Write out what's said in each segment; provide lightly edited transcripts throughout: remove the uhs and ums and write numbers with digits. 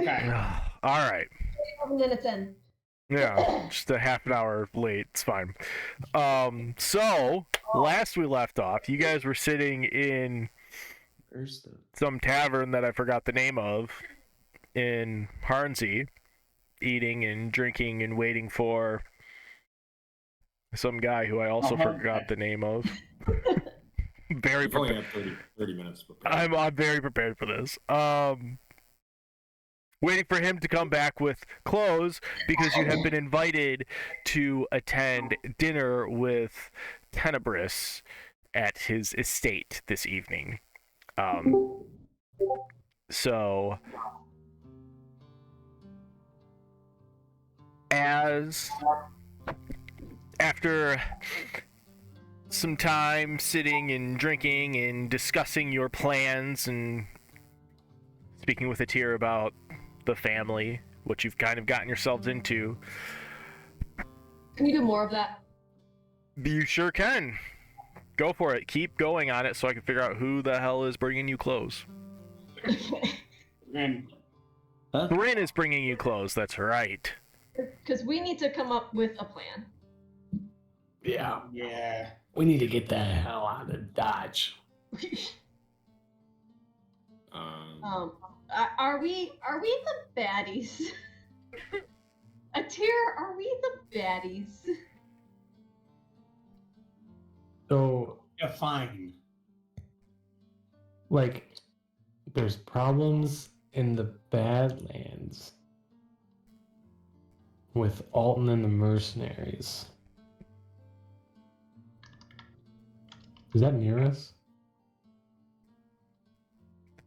Okay. All right. 7 minutes in. Yeah, just a half an hour late. It's fine. So last we left off, you guys were sitting in some tavern that I forgot the name of in Harnsey, eating and drinking and waiting for some guy who I also forgot the name of. Very We've only had 30 minutes prepared. I'm very prepared for this. Waiting for him to come back with clothes because you have been invited to attend dinner with Tenebris at his estate this evening. So as after some time sitting and drinking and discussing your plans and speaking with Atir about the family, what you've kind of gotten yourselves into. Can you do more of that? You sure can. Go for it. Keep going on it so I can figure out who the hell is bringing you clothes. And Bryn is bringing you clothes, that's right. Because we need to come up with a plan. yeah. We need to get the hell out of Dodge. Are we the baddies? Atir, are we the baddies? So, Yeah, fine. like, there's problems in the Badlands with Alton and the mercenaries. Is that near us?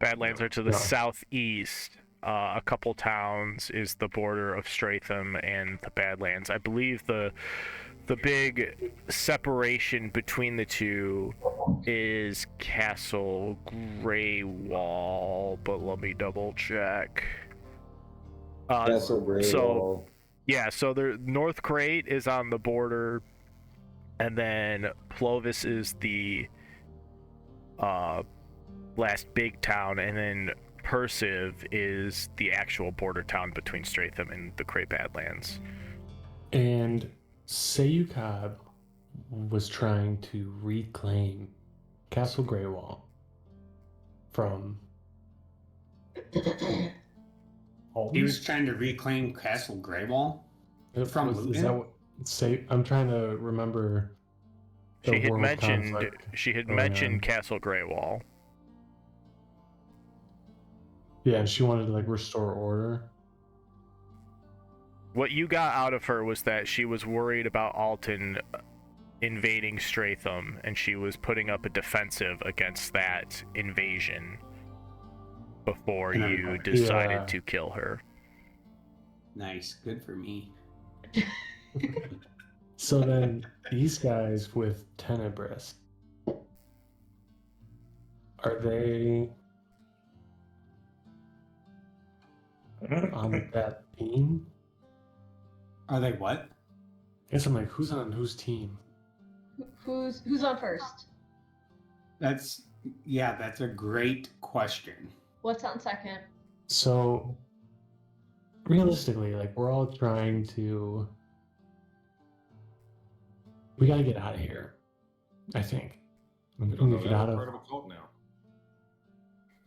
Badlands are to the No. southeast. A couple towns is the border of Stratham and the Badlands. I believe the big separation between the two is Castle Greywall, but let me double check. Castle Greywall. Yeah, so the North Crate is on the border, and then Plovis is the last big town, and then Persiv is the actual border town between Stratham and the Crate Badlands. And Sayukab was trying to reclaim Castle Greywall from Alton. He was trying to reclaim Castle Greywall from Is Luton? that what? I'm trying to remember. the She had world mentioned conflict going mentioned on. Castle Greywall. Yeah, and she wanted to like restore order. What you got out of her was that she was worried about Alton invading Stratham, and she was putting up a defensive against that invasion before you decided to kill her. Nice. Good for me. So then these guys with Tenebris, are they on that team? Are they what? I guess I'm like, who's on whose team? Who's on first? That's a great question. What's on second? So realistically, like we're all trying to, we gotta get out of here. I think. We We don't know get that out we're of. part of a cult now.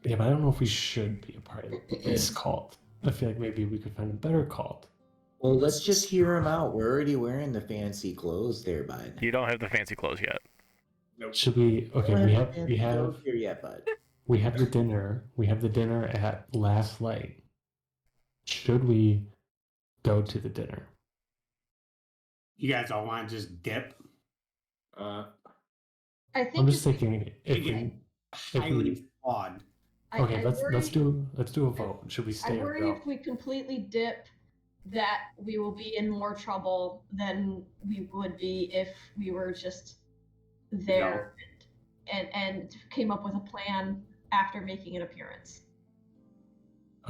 Yeah, but I don't know if we should be a part of this cult. I feel like maybe we could find a better cult. Well, let's just hear him out. We're already wearing the fancy clothes there, bud. You don't have the fancy clothes yet. Should we? Okay, Don't we the have fancy here yet, bud. we have the dinner. We have the dinner at Last Light. Should we go to the dinner? You guys all want to just dip? I think I'm just if thinking if Yeah. we, Highly flawed. okay, I let's worry- do a vote. Should we I stay or worry go? if we completely dip, that we will be in more trouble than we would be if we were just there and came up with a plan after making an appearance.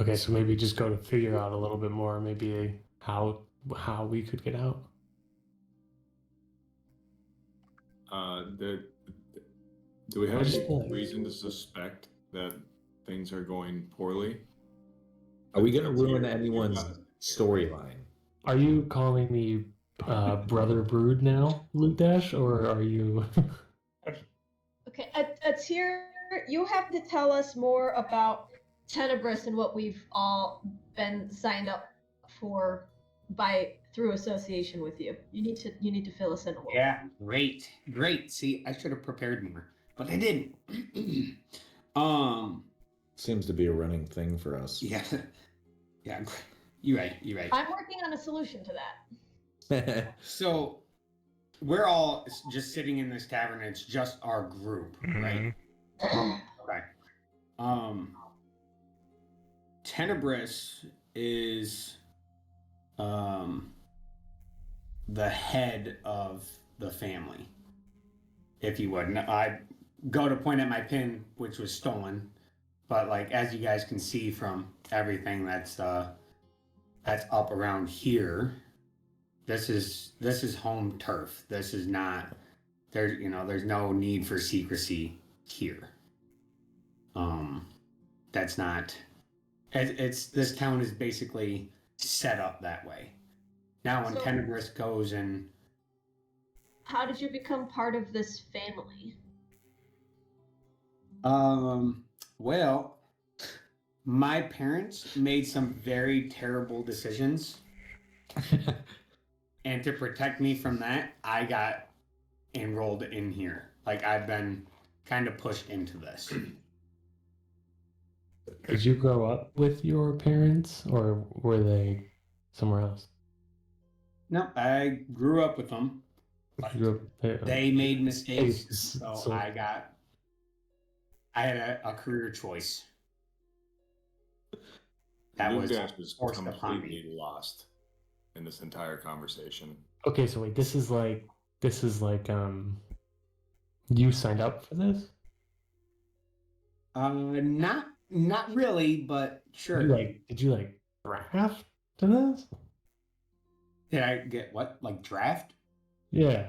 Okay, so maybe just go to figure out a little bit more, maybe how we could get out. Do we have I just any feel like- reason to suspect that things are going poorly? Are we gonna ruin anyone's storyline? Are you calling me Brother Brood now, Luke Dash, or are you? Okay, Atir, you have to tell us more about Tenebris and what we've all been signed up for through association with you. You need to fill us in a little. Yeah, great. See, I should have prepared more, but I didn't. Seems to be a running thing for us. Yeah. You're right. I'm working on a solution to that. So we're all just sitting in this tavern. It's just our group, right? Okay. Tenebris is the head of the family, if you would. I go to point at my pin, which was stolen, but like as you guys can see from everything that's up around here, this is home turf. This is not there's no need for secrecy here. That's not. It's this town is basically set up that way. Now, when Tenebris goes and... How did you become part of this family? Well, my parents made some very terrible decisions. And to protect me from that, I got enrolled in here. Like, I've been kind of pushed into this. Did you grow up with your parents, or were they somewhere else? No, I grew up with them. They made mistakes, so I had a career choice. That was completely lost in this entire conversation. Okay, so wait, this is like you signed up for this? Not really, but sure. Did you draft to this? Did I get what? Like draft? Yeah.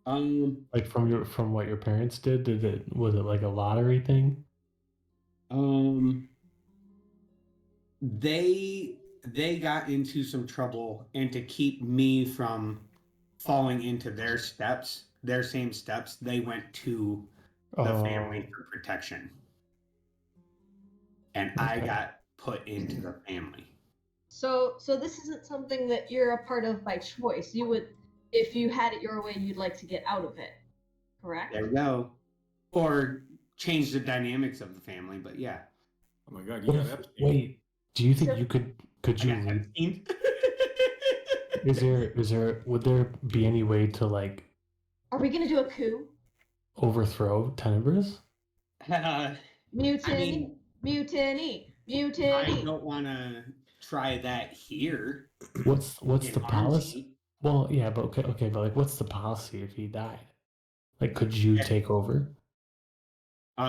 Like from what your parents did, was it like a lottery thing? They got into some trouble, and to keep me from falling into their same steps, they went to the family for protection. And I got put into the family. So this isn't something that you're a part of by choice. You would, if you had it your way, you'd like to get out of it, correct? There we go. Or change the dynamics of the family, but yeah. Oh my God, you got Epstein. Wait, do you think you could you leave? Would there be any way to Are we gonna do a coup? Overthrow Tenebris? Mutiny. I don't want to try that here. What's the policy? Well, yeah, but okay, but what's the policy if he died? Could you take over?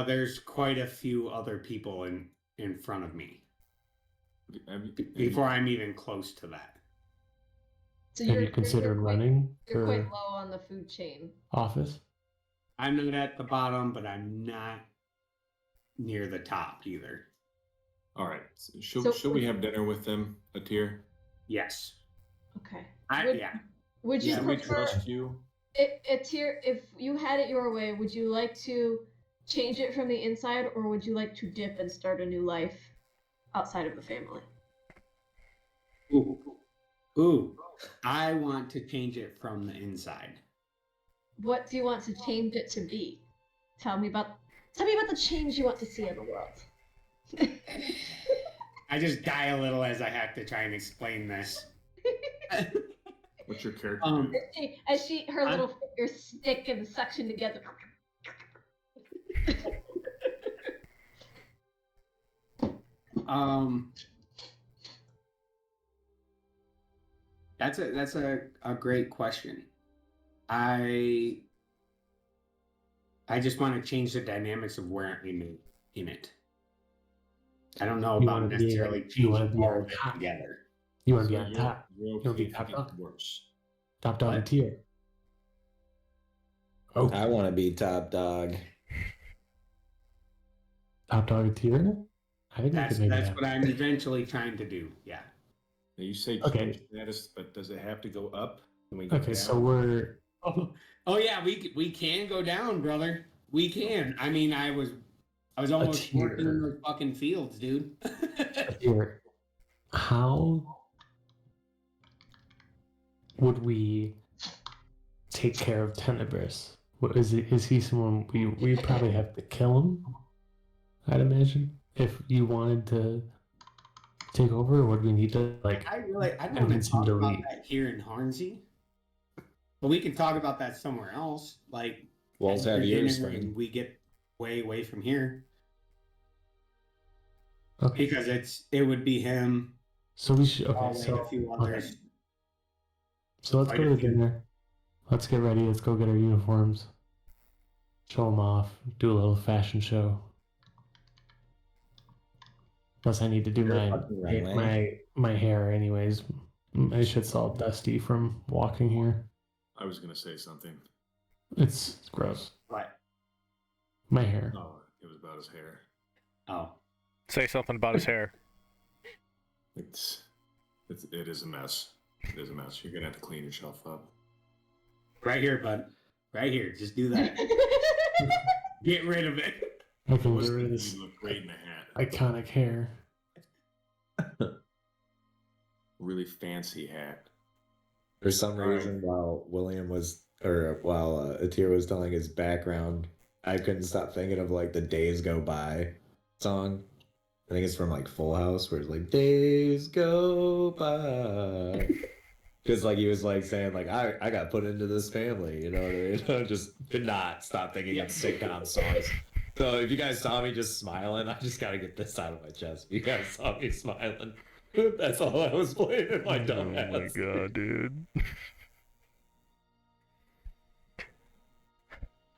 There's quite a few other people in front of me before I'm even close to that. So have you considered running? You're quite low on the food chain. Office? I'm not at the bottom, but I'm not near the top either. All right. Should we have dinner with them, Atir? Yes. Okay. Would you prefer? We trust you. Atir, if you had it your way, would you like to change it from the inside, or would you like to dip and start a new life outside of the family? Ooh. I want to change it from the inside. What do you want to change it to be? Tell me about the change you want to see in the world. I just die a little as I have to try and explain this. What's your character do? As her little fingers stick and suction together. That's a great question. I just want to change the dynamics of where I'm in it. I don't know about necessarily changing all of it together. You want to be on top. You want to be top dog. Top dog tier. Oh, I want to be top dog. Top dog tier? I think That's we could maybe what I'm eventually trying to do. Yeah. Now you say Okay. change status, but does it have to go up? Can we go Okay, down? so we're Oh yeah, we can go down, brother. We can. I mean, I was almost working in the fucking fields, dude. here. How would we take care of Tenebris? What is it? Is he someone we probably have to kill him? I'd imagine if you wanted to take over, or would we need to like? I don't want to convince him talk to about leave? that here in Hornsey, but we can talk about that somewhere else. Like, Walls after have ears, dinner and friend. we get way away from here Okay, because it would be him. so we should. I'll Okay, wait so a few others. okay. So let's go to dinner. Let's get ready. Let's go get our uniforms. Show them off. Do a little fashion show. Plus, I need to do You're a fucking runway. my hair anyways. My shit's all dusty from walking here. I was gonna say something. It's gross. What? My hair. Oh, it was about his hair. Oh, Say something about his hair. It is a mess. It is a mess. You're gonna have to clean yourself up. right here, bud. Right here. Just do that. Get rid of it. I can Was get rid of thinking this you look great in a hat. iconic hair. Really fancy hat. For some reason, while Atir was telling his background, I couldn't stop thinking of like the "Days Go By" song. I think it's from like Full House, where it's like "Days Go By," because like he was like saying like I got put into this family, you know what I mean? Just could not stop thinking of sitcom songs. So if you guys saw me just smiling, I just gotta get this out of my chest. If you guys saw me smiling, that's all I was playing in my dumb Oh my ass. god, dude.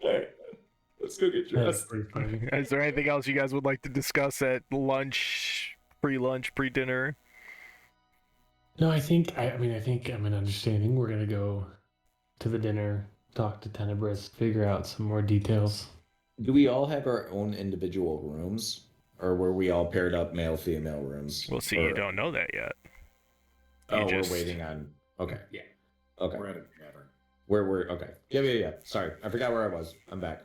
Alright, let's go get That's dressed. pretty funny. Is there anything else you guys would like to discuss at lunch, pre-dinner? No, I think I'm an understanding. We're gonna go to the dinner, talk to Tenebris, figure out some more details. Do we all have our own individual rooms, or were we all paired up male-female rooms? We'll see. Or- You don't know that yet. Oh, just- we're waiting on. Okay. Yeah. Okay. We're at a tavern. We're okay. Yeah. Sorry, I forgot where I was. I'm back.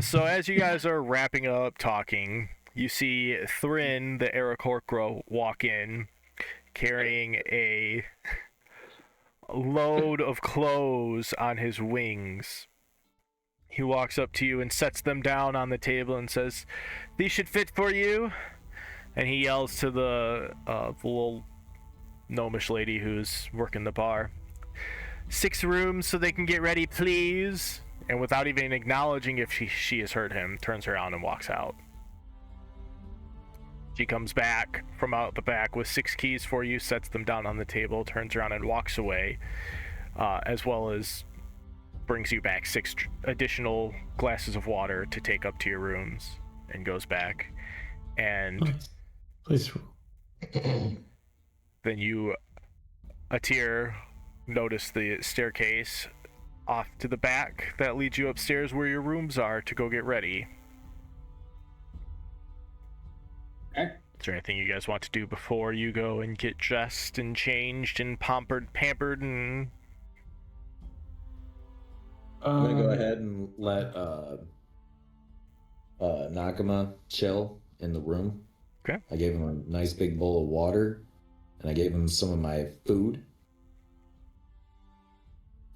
So as you guys are wrapping up talking, you see Thrin, the Aarakocra, walk in, carrying a load of clothes on his wings. He walks up to you and sets them down on the table and says, "These should fit for you." And he yells to the little gnomish lady who's working the bar, "6 rooms so they can get ready, please." And without even acknowledging if she has heard him, turns around and walks out. She comes back from out the back with 6 keys for you, sets them down on the table, turns around and walks away, as well as brings you back 6 additional glasses of water to take up to your rooms, and goes back. And Please. then you, Atir, notice the staircase off to the back that leads you upstairs where your rooms are to go get ready. Okay. Is there anything you guys want to do before you go and get dressed and changed and pampered and... I'm gonna go ahead and let Nakama chill in the room. Okay. I gave him a nice big bowl of water, and I gave him some of my food.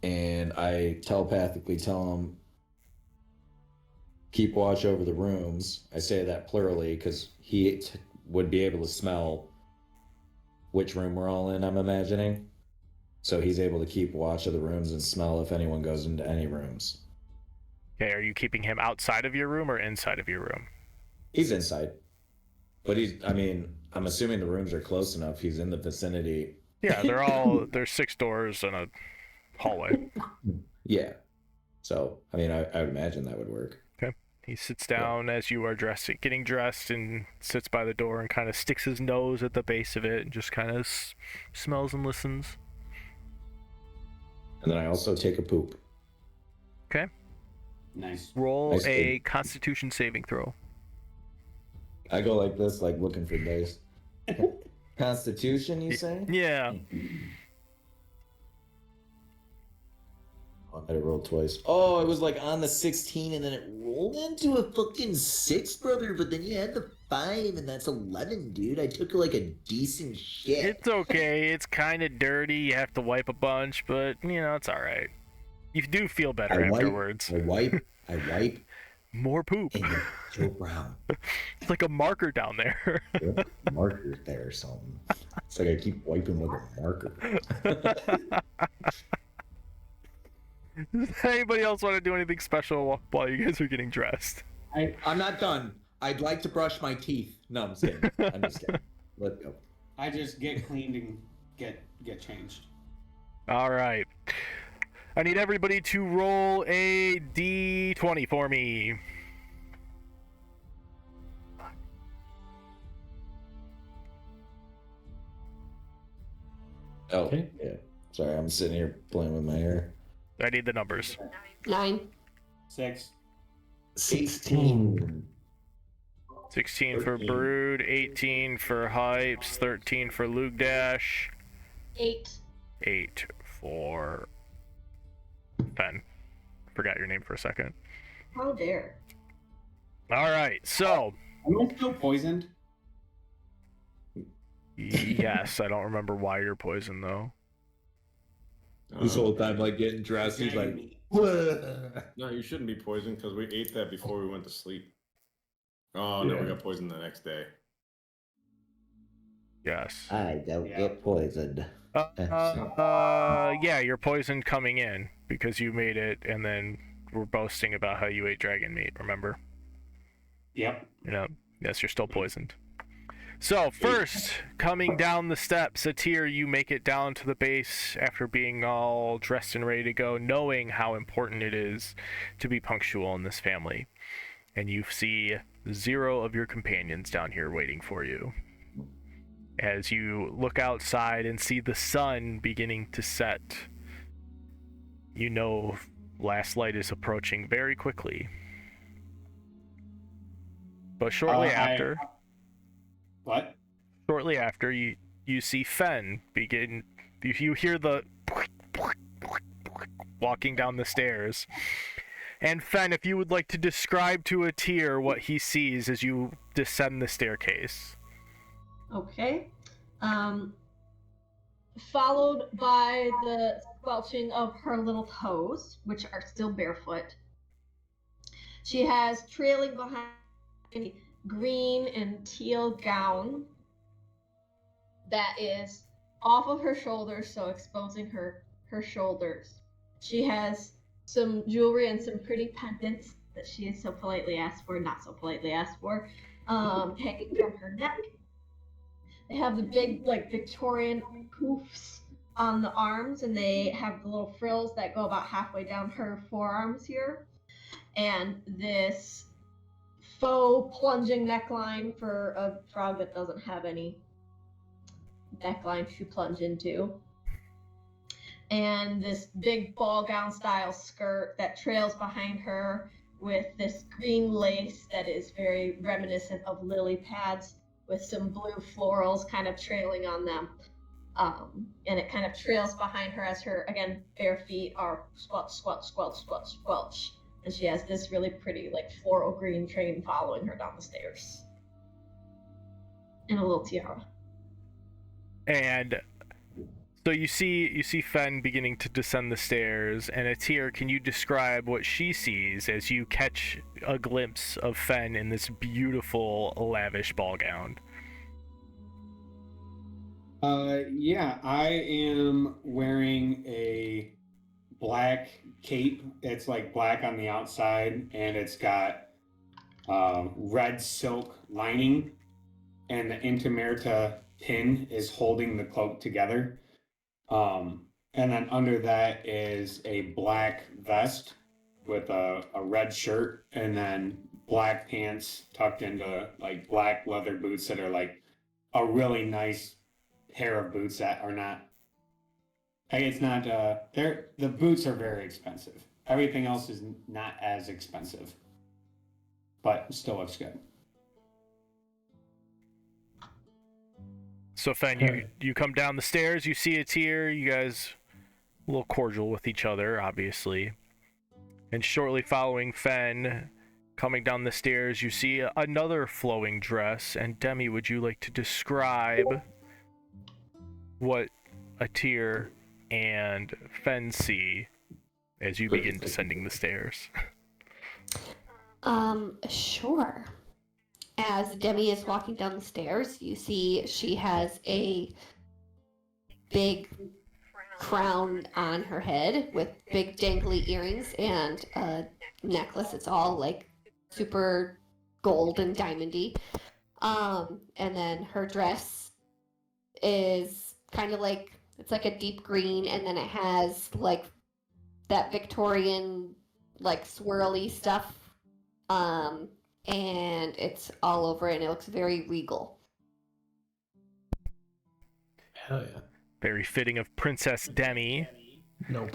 And I telepathically tell him, keep watch over the rooms. I say that plurally because he would be able to smell which room we're all in, I'm imagining. So he's able to keep watch of the rooms and smell if anyone goes into any rooms. Okay, are you keeping him outside of your room or inside of your room? He's inside. But I'm assuming the rooms are close enough. He's in the vicinity. Yeah, there's 6 doors and a hallway. Yeah. So, I would imagine that would work. He sits down as you are getting dressed, and sits by the door and kind of sticks his nose at the base of it and just kind of smells and listens. And then I also take a poop. Okay. Nice. Roll Nice a poop. Constitution saving throw. I go like this, like looking for dice. Constitution, you say? Yeah. I better roll twice. Oh, it was like on the 16 and then it rolled into a fucking 6, brother. But then you had the 5 and that's 11, dude. I took like a decent shit. It's okay. It's kind of dirty. You have to wipe a bunch, but, it's all right. You do feel better afterwards. I wipe. More poop. And it's so brown. It's like a marker down there. Yep, marker there or something. It's like I keep wiping with a marker. Does anybody else want to do anything special while you guys are getting dressed? I'm not done. I'd like to brush my teeth. No, I'm just kidding. Let's go. I just get cleaned and get changed. All right. I need everybody to roll a d20 for me. Oh, Okay. yeah. Sorry, I'm sitting here playing with my hair. I need the numbers. 9. 6. 16. 16 for 13. Brood, 18 for Hypes, 13 for Luke Dash, 8. 8 for Ben. Forgot your name for a second. How dare. All right, so Am I still poisoned? yes, I don't remember why you're poisoned though. This whole time, like getting dressed, he's like, No, you shouldn't be poisoned because we ate that before we went to sleep. Oh, no, we got poisoned the next day. Yes. I don't get poisoned. Yeah, you're poisoned coming in because you made it, and then we're boasting about how you ate dragon meat. Remember? Yep. Yes, you're still poisoned. So first, coming down the steps, Satir, you make it down to the base after being all dressed and ready to go, knowing how important it is to be punctual in this family. And you see 0 of your companions down here waiting for you. As you look outside and see the sun beginning to set, you know last light is approaching very quickly. But shortly after... What? Shortly after, you see Fen begin. You hear the walking down the stairs. And Fen, if you would like to describe to Atir what he sees as you descend the staircase. Okay. Followed by the squelching of her little toes, which are still barefoot. She has trailing behind a green and teal gown that is off of her shoulders, so exposing her shoulders. She has some jewelry and some pretty pendants that she has so politely asked for, not so politely asked for, hanging from her neck. They have the big, like, Victorian poofs on the arms, and they have the little frills that go about halfway down her forearms here. And this faux plunging neckline for a frog that doesn't have any neckline to plunge into. And this big ball gown style skirt that trails behind her with this green lace that is very reminiscent of lily pads with some blue florals kind of trailing on them. And it kind of trails behind her as her, again, bare feet are squelch, squelch, squelch, squelch, squelch. And she has this really pretty, like, floral green train following her down the stairs. And a little tiara. And so you see Fen beginning to descend the stairs, and Atir, can you describe what she sees as you catch a glimpse of Fen in this beautiful, lavish ball gown? Yeah, I am wearing a black cape. It's like black on the outside, and it's got red silk lining, and the Intermerita pin is holding the cloak together. And then under that is a black vest with a red shirt, and then black pants tucked into like black leather boots that are like a really nice pair of boots that are not. It's not. The boots are very expensive. Everything else is not as expensive, but still looks good. So Fen, you come down the stairs, you see a tier, you guys a little cordial with each other, obviously. And shortly following Fen coming down the stairs, you see another flowing dress. And Demi, would you like to describe what a tier and Fen see as you begin descending the stairs? Sure. As Demi is walking down the stairs, you see she has a big crown on her head with big dangly earrings and a necklace. It's all like super gold and diamondy. And then her dress is kind of like, it's like a deep green, and then it has like that Victorian like swirly stuff. And it's all over and it looks very regal. Hell yeah. Very fitting of Princess Demi. Nope.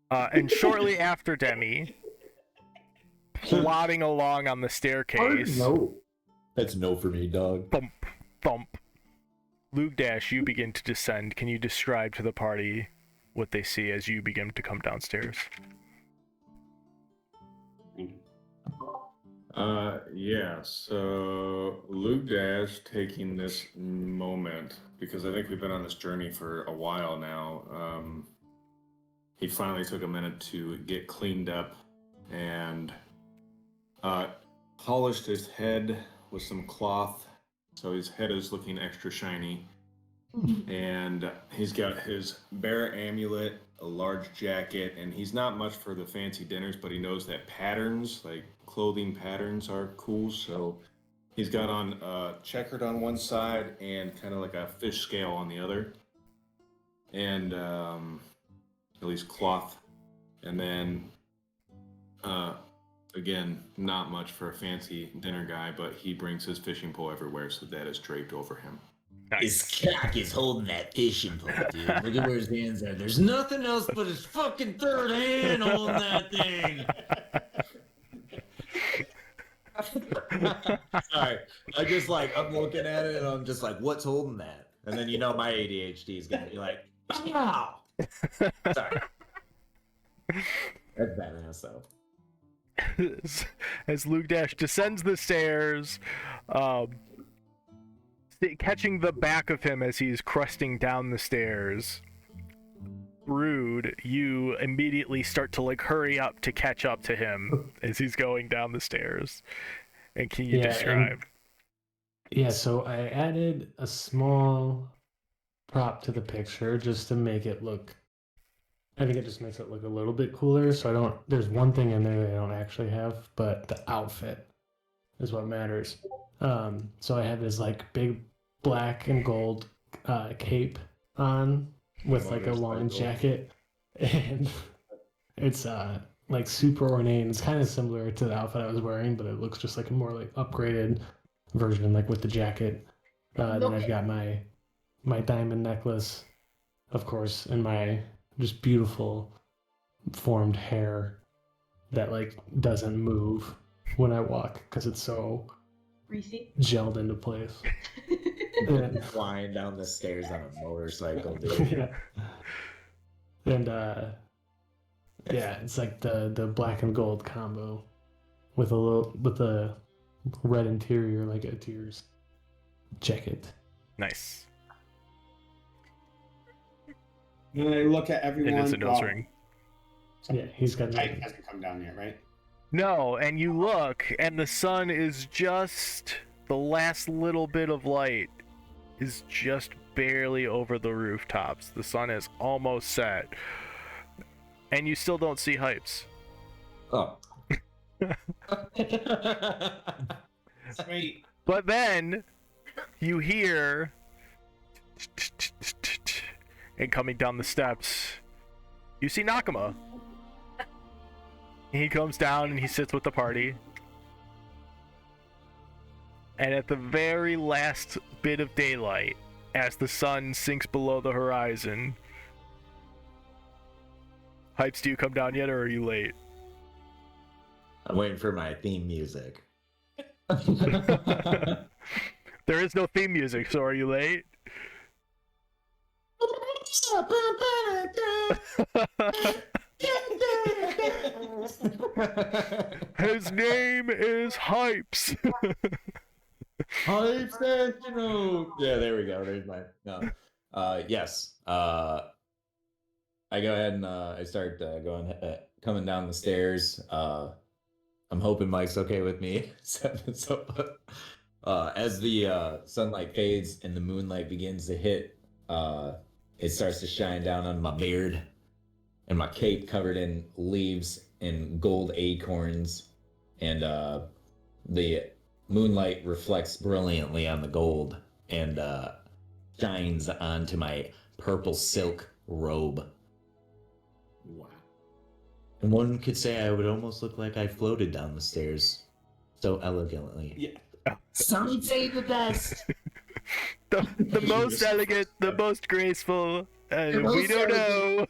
And shortly after Demi, plodding along on the staircase. No. That's no for me, dog. Thump, thump. Lugdash, you begin to descend. Can you describe to the party what they see as you begin to come downstairs? Yeah, so Luke Dash taking this moment, because I think we've been on this journey for a while now. He finally took a minute to get cleaned up and polished his head with some cloth, so his head is looking extra shiny. And he's got his bear amulet, a large jacket, and he's not much for the fancy dinners, but he knows that patterns, like clothing patterns, are cool. So he's got on checkered on one side and kind of like a fish scale on the other, and at least cloth. And then again, not much for a fancy dinner guy, but he brings his fishing pole everywhere, so that is draped over him. His cock is holding that fishing pole, dude. Look at where his hands are. There's nothing else but his fucking third hand holding that thing. Sorry. I just like, I'm looking at it and I'm just like, what's holding that? And then my ADHD is gonna be like, wow. Sorry. That's badass though. As Lugdash descends the stairs, catching the back of him as he's crusting down the stairs, Brood, you immediately start to like hurry up to catch up to him as he's going down the stairs. And can you describe? So I added a small prop to the picture just to make it look, I think it just makes it look a little bit cooler. So there's one thing in there that I don't actually have, but the outfit is what matters. So I have this like big black and gold cape on with like a long jacket, and it's like super ornate, and it's kind of similar to the outfit I was wearing, but it looks just like a more like upgraded version, like with the jacket. Then I've got my diamond necklace, of course, and my just beautiful formed hair that like doesn't move when I walk because it's so Greasy. gelled into place. And flying down the stairs on a motorcycle, dude. Yeah. And it's like the black and gold combo with a red interior, like a tier's jacket. Nice. When I look at everyone, It is a nose ring. Yeah, he's got. Night hasn't come down yet, right? No, and you look, and the sun is just, the last little bit of light is just barely over the rooftops. The sun is almost set, and you still don't see Hypes. Oh. Sweet. But then you hear, and coming down the steps, you see Nakama. He comes down and he sits with the party. And at the very last bit of daylight, as the sun sinks below the horizon, Hypes, do you come down yet, or are you late? I'm waiting for my theme music. is no theme music, so are you late? His name is Hypes. Hype Sentinel. Yeah, there we go. There's my no. Yes. I go ahead and I start coming down the stairs. I'm hoping Mike's okay with me. So, as the sunlight fades and the moonlight begins to hit, it starts to shine down on my beard and my cape covered in leaves and gold acorns, and the moonlight reflects brilliantly on the gold and shines onto my purple silk robe. Wow. And one could say I would almost look like I floated down the stairs so elegantly. Yeah. Some say the best. The most elegant, the most graceful, we don't know.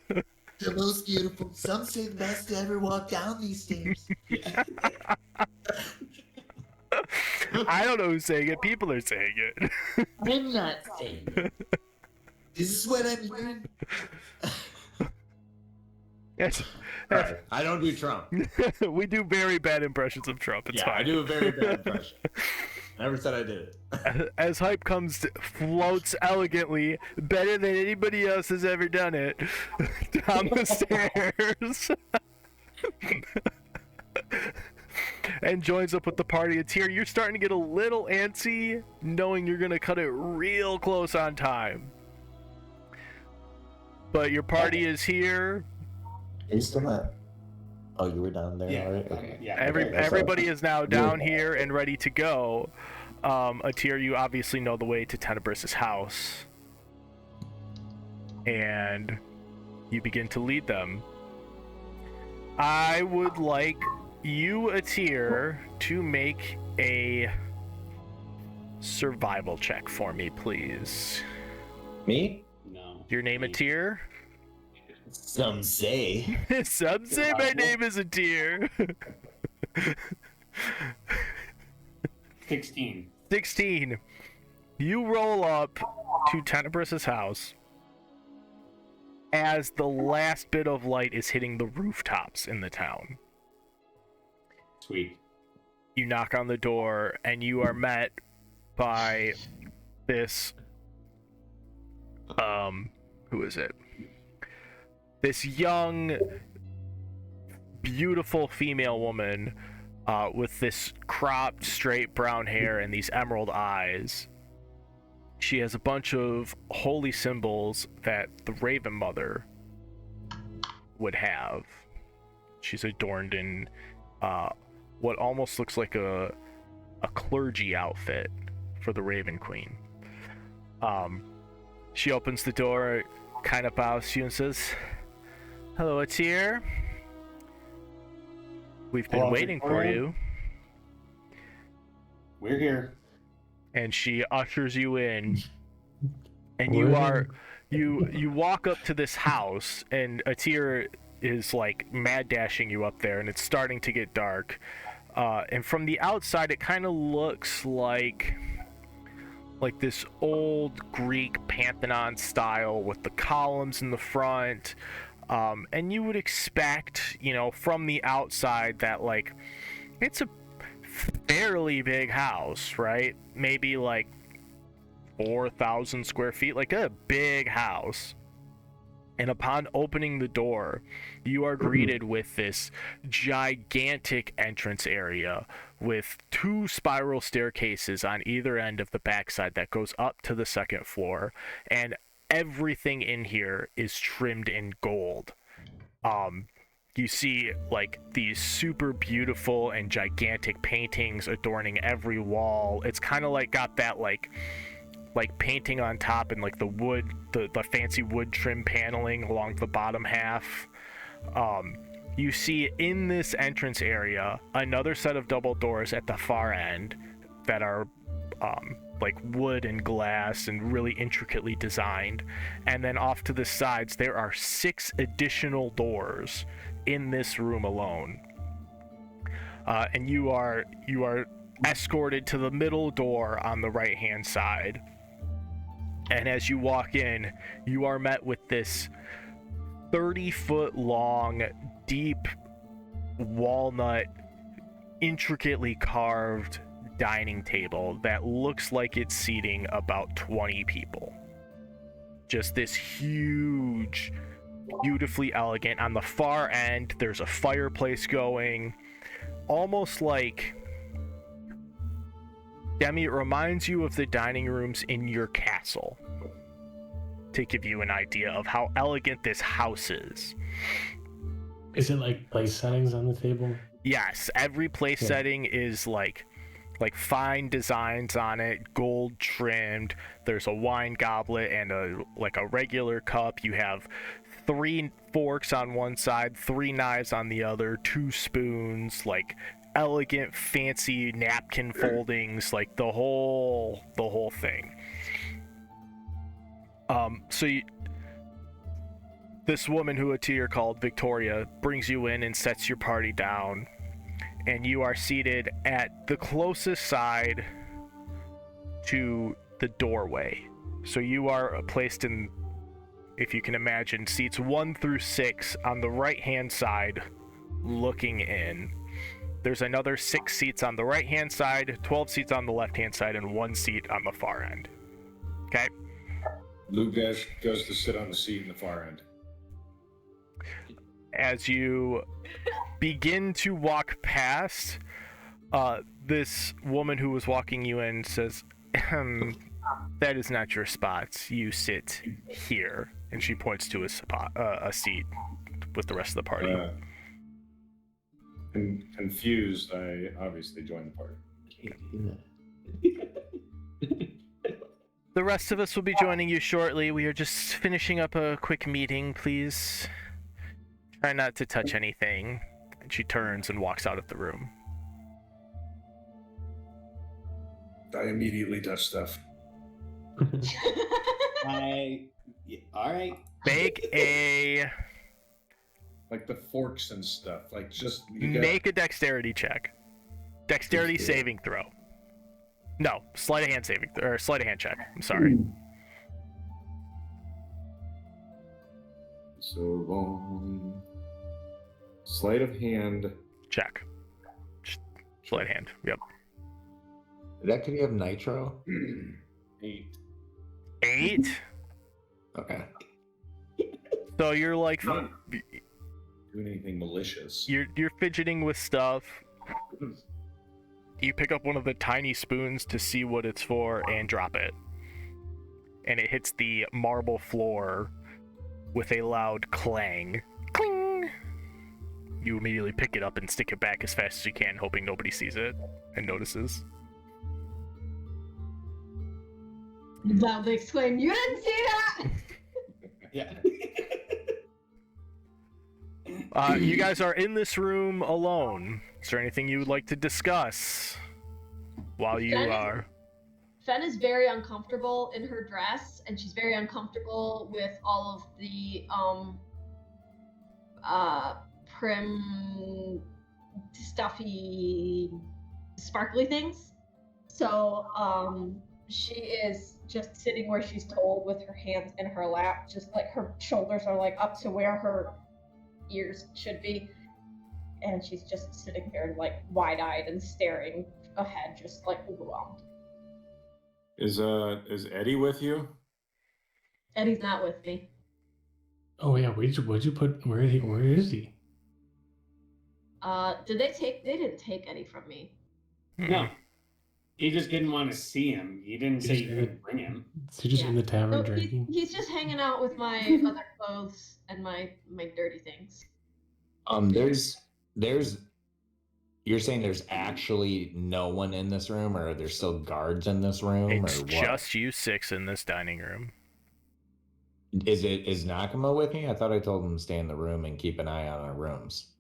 The most beautiful. Some say the best to ever walk down these stairs. I don't know who's saying it. People are saying it. I'm not saying it. This is what I'm hearing. Yes. Right. I don't do Trump. We do very bad impressions of Trump. It's Yeah, fine. I do a very bad impression. Never said I did it. As Hype floats elegantly, better than anybody else has ever done it, down the stairs. And joins up with the party. It's here. You're starting to get a little antsy, knowing you're going to cut it real close on time. But your party is here. Are you still not? Oh, you were down there Yeah. already? Okay. Yeah. Everybody is now down here and ready to go. Atir, you obviously know the way to Tenebris' house. And you begin to lead them. I would like you, Atir, to make a survival check for me, please. Me? No. Your name Atir? Some say. Some say my name is Atir. 16. 16. You roll up to Tenebris' house as the last bit of light is hitting the rooftops in the town. Sweet. You knock on the door and you are met by this who is it? This young, beautiful female woman with this cropped, straight brown hair and these emerald eyes. She has a bunch of holy symbols that the Raven Mother would have. She's adorned in what almost looks like a clergy outfit for the Raven Queen. She opens the door, kind of bows to you and says, "Hello, Atir. We've been waiting for you." We're here. And she ushers you in, and We're you walk up to this house, and Atir is like mad dashing you up there, and it's starting to get dark. And from the outside, it kind of looks like this old Greek Pantheon style with the columns in the front. And you would expect, from the outside that it's a fairly big house, right? Maybe 4,000 square feet, like a big house. And upon opening the door, you are greeted with this gigantic entrance area with 2 spiral staircases on either end of the backside that goes up to the second floor. And everything in here is trimmed in gold. You see these super beautiful and gigantic paintings adorning every wall. It's kind of got that painting on top and the wood, the fancy wood trim paneling along the bottom half. You see in this entrance area another set of double doors at the far end that are wood and glass and really intricately designed. And then off to the sides there are 6 additional doors in this room alone. And you are escorted to the middle door on the right-hand side. And as you walk in, you are met with this 30-foot long, deep, walnut, intricately carved dining table that looks like it's seating about 20 people. Just this huge, beautifully elegant. On the far end, there's a fireplace going, almost like... Demi, it reminds you of the dining rooms in your castle, to give you an idea of how elegant this house is. Is it like place settings on the table? Yes, every place setting is like fine designs on it, gold trimmed. There's a wine goblet and a regular cup. You have 3 forks on one side, 3 knives on the other, 2 spoons, like elegant, fancy napkin foldings, like the whole thing. This woman who Atir called Victoria brings you in and sets your party down, and you are seated at the closest side to the doorway. So you are placed in, if you can imagine, seats 1 through 6 on the right-hand side, looking in. There's another 6 seats on the right-hand side, 12 seats on the left-hand side, and 1 seat on the far end. Okay? Luke goes to sit on the seat in the far end. As you begin to walk past, this woman who was walking you in says, that is not your spot. You sit here. And she points to a seat with the rest of the party. Confused, I obviously joined the party. The rest of us will be joining you shortly. We are just finishing up a quick meeting, please. Try not to touch anything. And she turns and walks out of the room. I immediately touch stuff. All right. Make a... Like the forks and stuff. Like just... Make a dexterity check. Dexterity saving throw. No, sleight of hand check. I'm sorry. So long. Sleight of hand. Check. Sleight of hand. Yep. That could have nitro. 8. 8? Okay. So you're like... Not doing anything malicious. You're fidgeting with stuff. You pick up one of the tiny spoons to see what it's for and drop it. And it hits the marble floor with a loud clang. Cling! You immediately pick it up and stick it back as fast as you can, hoping nobody sees it and notices. Loudly exclaim, "You didn't see that!" Yeah. You guys are in this room alone. Is there anything you would like to discuss while you are... Fen is very uncomfortable in her dress, and she's very uncomfortable with all of the prim, stuffy, sparkly things. So she is just sitting where she's told with her hands in her lap, just like her shoulders are like up to where her ears should be, and she's just sitting there like wide-eyed and staring ahead, just like overwhelmed. Is Eddie with you? Eddie's not with me. Oh yeah, where'd you put? Where is he? They didn't take Eddie from me. No. He just didn't want to see him. He didn't say you couldn't bring him. Is he just in the tavern No, drinking? he's just hanging out with my other clothes and my dirty things. There's you're saying there's actually no one in this room, or there's still guards in this room, It's or what? just you 6 in this dining room. Is Nakama with me? I thought I told him to stay in the room and keep an eye on our rooms.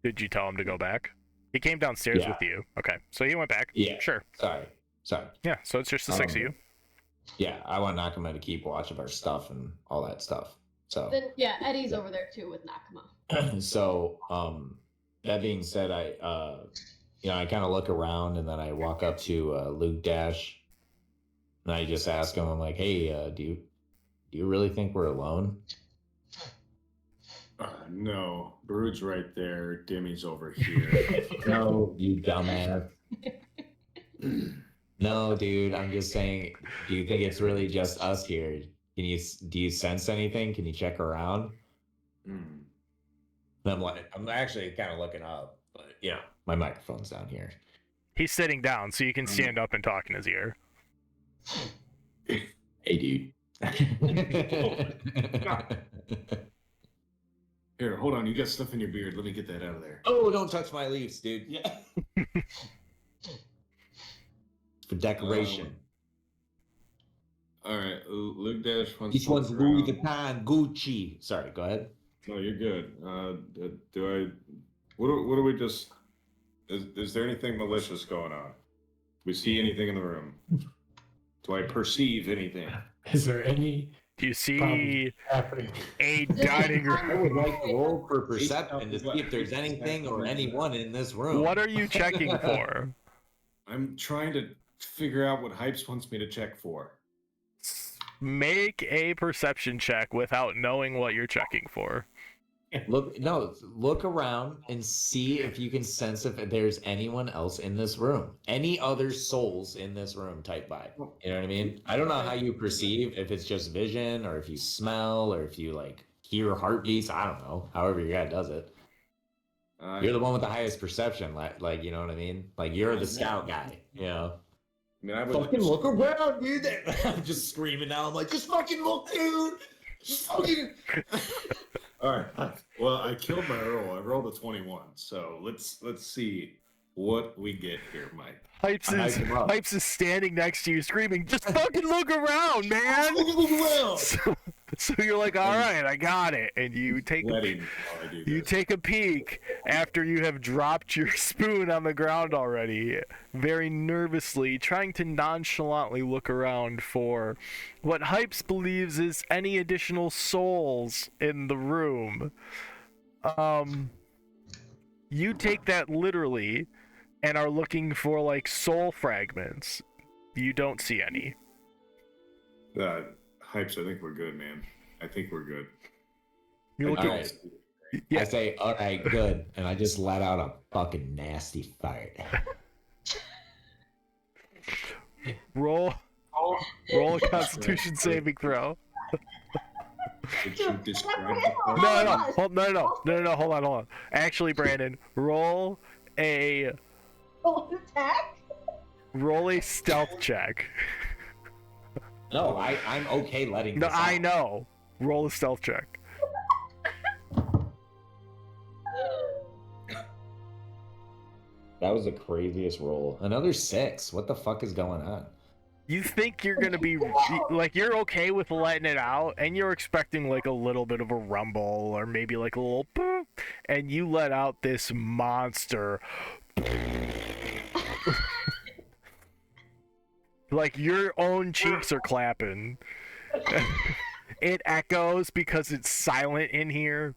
Did you tell him to go back? He came downstairs Yeah. with you. Okay, so he went back. Yeah. Sure. Sorry. Yeah, so it's just the 6 of you. Yeah, I want Nakama to keep watch of our stuff and all that stuff. So Then yeah, Eddie's over there too with Nakama. so that being said, I kind of look around and then I walk up to Luke Dash and I just ask him, I'm like, hey, do you really think we're alone? No, Brood's right there. Demi's over here. No, you dumbass. No, dude, I'm just saying, do you think it's really just us here? Do you sense anything? Can you check around? Hmm. I'm actually kind of looking up, but my microphone's down here. He's sitting down, so you can stand up and talk in his ear. Hey, dude. Here, hold on. You got stuff in your beard. Let me get that out of there. Oh, don't touch my leaves, dude. Yeah. For decoration. All right, Luke Dash wants. This one's Louis Vuitton Gucci. Sorry, go ahead. No, you're good. What do we just? Is there anything malicious going on? Do we see anything in the room? Do I perceive anything? Is there any Do you see problem happening? a dining room? I would like to roll for perception to see if there's anything or anyone in this room. What are you checking for? I'm trying to figure out what Hypes wants me to check for. Make a perception check without knowing what you're checking for. Look around and see if you can sense if there's anyone else in this room. Any other souls in this room type vibe. You know what I mean? I don't know how you perceive, if it's just vision or if you smell or if you like hear heartbeats. I don't know. However your guy does it. You're the one with the highest perception, like you know what I mean? Like you're the scout guy, you know. I mean, I would Fucking look around, dude. I'm just screaming now. I'm like, just fucking look, dude. Just fucking. All right. Well, I killed my roll. I rolled a 21. So let's see what we get here, Mike. Hypes is standing next to you, screaming, "Just fucking look around, man!" So you're like, "All right, I got it," and you take a peek after you have dropped your spoon on the ground already, very nervously, trying to nonchalantly look around for what Hypes believes is any additional souls in the room. You take that literally and are looking for like soul fragments. You don't see any. Hypes, I think we're good, man. I think we're good. You're looking. All right. Yeah. I say, all right, good, and I just let out a fucking nasty fart. Roll a Constitution saving throw. Did you describe No, hold on. Actually, Brandon, roll a stealth check. No, I'm okay letting No, this I out. know. Roll a stealth check. That was the craziest roll. Another 6. What the fuck is going on? You think you're gonna be like, you're okay with letting it out, and you're expecting like a little bit of a rumble or maybe like a little boop, and you let out this monster. Like your own cheeks are clapping. It echoes because it's silent in here.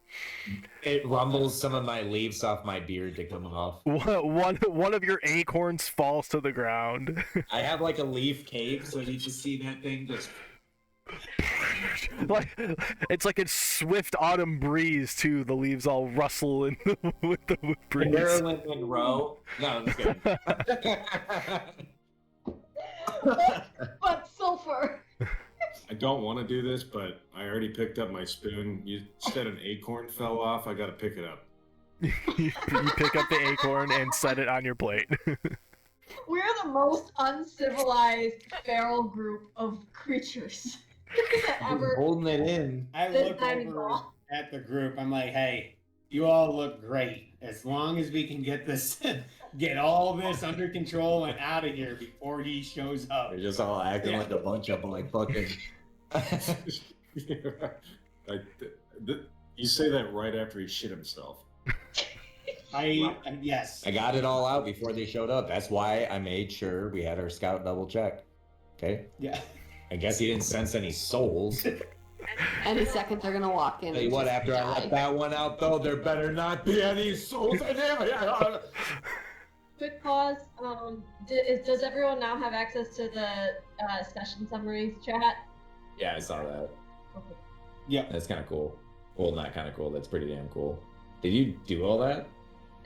It rumbles some of my leaves off my beard to come off. One of your acorns falls to the ground. I have like a leaf cave, so you just see that thing just. Like it's like a swift autumn breeze too. The leaves all rustle in with the breeze. Marilyn Monroe. No, I'm just kidding. But sulfur. I don't want to do this, but I already picked up my spoon. You said an acorn fell off. I got to pick it up. You pick up the acorn and set it on your plate. We're the most uncivilized feral group of creatures that ever. Holding it in. I look over at the group. I'm like, hey, you all look great. As long as we can get all this under control and out of here before he shows up. They're just all acting like a bunch of like fucking. You say that right after he shit himself. Yes. I got it all out before they showed up. That's why I made sure we had our scout double check. Okay. Yeah. I guess he didn't sense any souls. Any second they're gonna walk in. Tell you what, after I let that one out, though, there better not be any souls in him. quick pause. Does everyone now have access to the session summaries chat? Yeah, I saw that. Okay. Yeah. That's kind of cool. Well, not kind of cool. That's pretty damn cool. Did you do all that?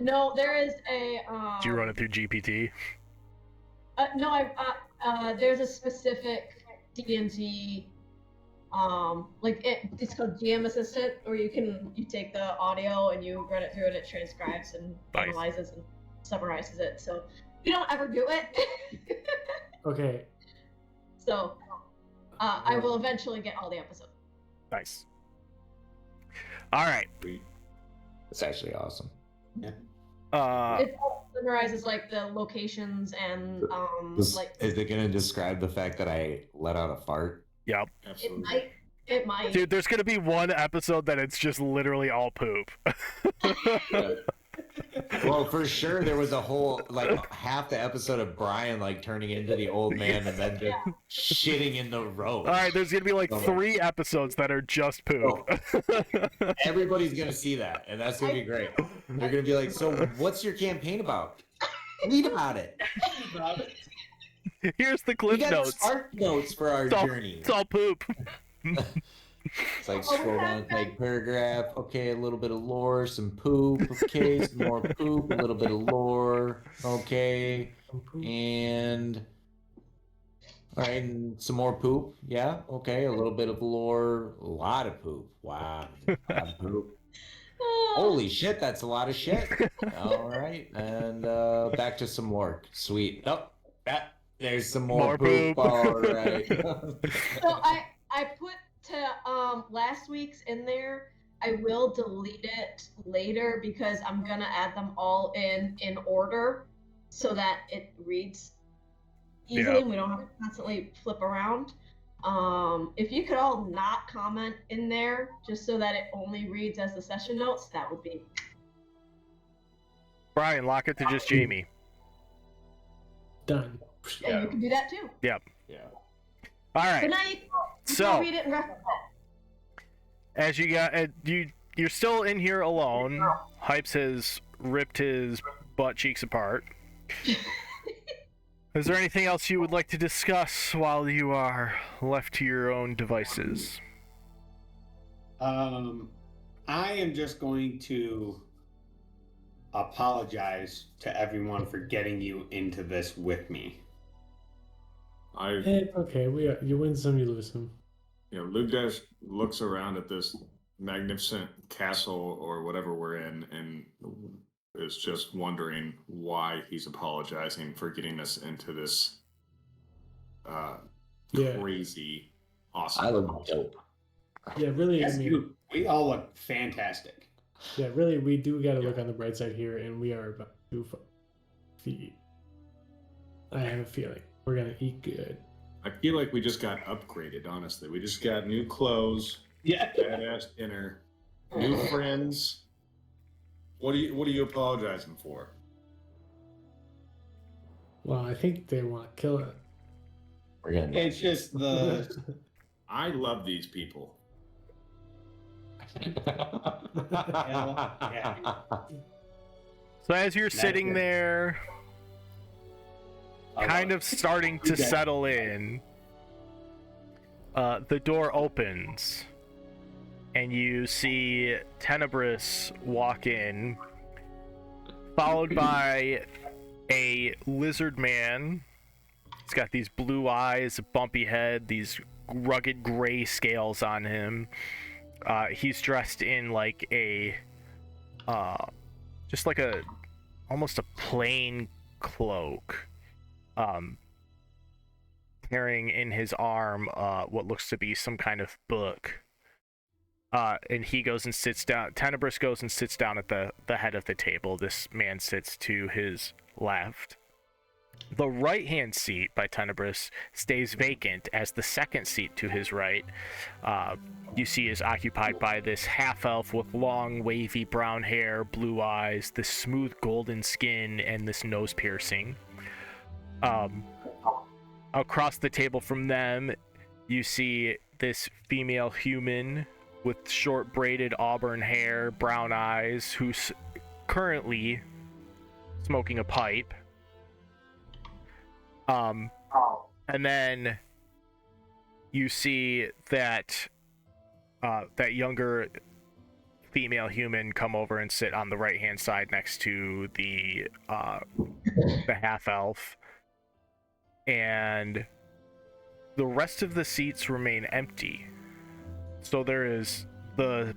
No, there is a. Do you run it through GPT? No, there's a specific D&D. It's called GM Assistant, where you take the audio and you run it through and it transcribes and Nice. analyzes and summarizes it. So we don't ever do it. Okay. So I will eventually get all the episodes. Nice. All right. It's actually awesome. It summarizes like the locations and Is it gonna describe the fact that I let out a fart? Yep. Absolutely. It might. Dude, there's gonna be one episode that it's just literally all poop. Well, for sure, there was a whole half the episode of Brian turning into the old man and then just shitting in the road. All right, there's gonna be 3 episodes that are just poop. Everybody's gonna see that, and that's gonna be great. They're gonna be like, "So, what's your campaigin about? Read about it." Here's the We clip got notes. art notes for our journey. It's all poop. It's scroll down, paragraph. Okay, a little bit of lore, some poop. Okay, some more poop, a little bit of lore. Okay, and all right, and some more poop. Yeah, okay, a little bit of lore, a lot of poop. Wow, a lot of poop. Holy shit, that's a lot of shit. All right, and back to some work. Sweet. Oh, there's some more poop. All right. So I put to last week's in there. I will delete it later because I'm gonna add them all in order so that it reads easily. Yeah. We don't have to constantly flip around. If you could all not comment in there just so that it only reads as the session notes, that would be. Brian, lock it to just Jamie. Done. Yeah, you can do that too. Yep. Yeah. All right. But now you can So- read it and reference it. As you got, you're still in here alone. Hypes has ripped his butt cheeks apart. Is there anything else you would like to discuss while you are left to your own devices? I am just going to apologize to everyone for getting you into this with me. Okay, you win some, you lose some. Lugdash looks around at this magnificent castle or whatever we're in and is just wondering why he's apologizing for getting us into this crazy, awesome. I look dope. Yeah, really. Yes, we all look fantastic. Yeah, really, we do got to look on the bright side here, and we are about to feed. I have a feeling we're gonna eat good. I feel like we just got upgraded, honestly. We just got new clothes, badass dinner, new friends. What are you apologizing for? Well, I think they want to kill it. We're gonna. It's just the I love these people. So as you're sitting there, kind of starting to settle in, the door opens, and you see Tenebris walk in, followed by a lizard man. He's got these blue eyes, a bumpy head, these rugged gray scales on him. He's dressed in like a just like a almost a plain cloak, carrying in his arm what looks to be some kind of book, and he goes and sits down. Tenebris goes and sits down at the head of the table. This man sits to his left. The right-hand seat by Tenebris stays vacant, as the second seat to his right, you see, is occupied by this half-elf with long, wavy brown hair, blue eyes, this smooth golden skin, and this nose piercing. Across the table from them, you see this female human with short braided auburn hair, brown eyes, who's currently smoking a pipe. And then you see that that younger female human come over and sit on the right-hand side next to the half-elf, and the rest of the seats remain empty. So there is the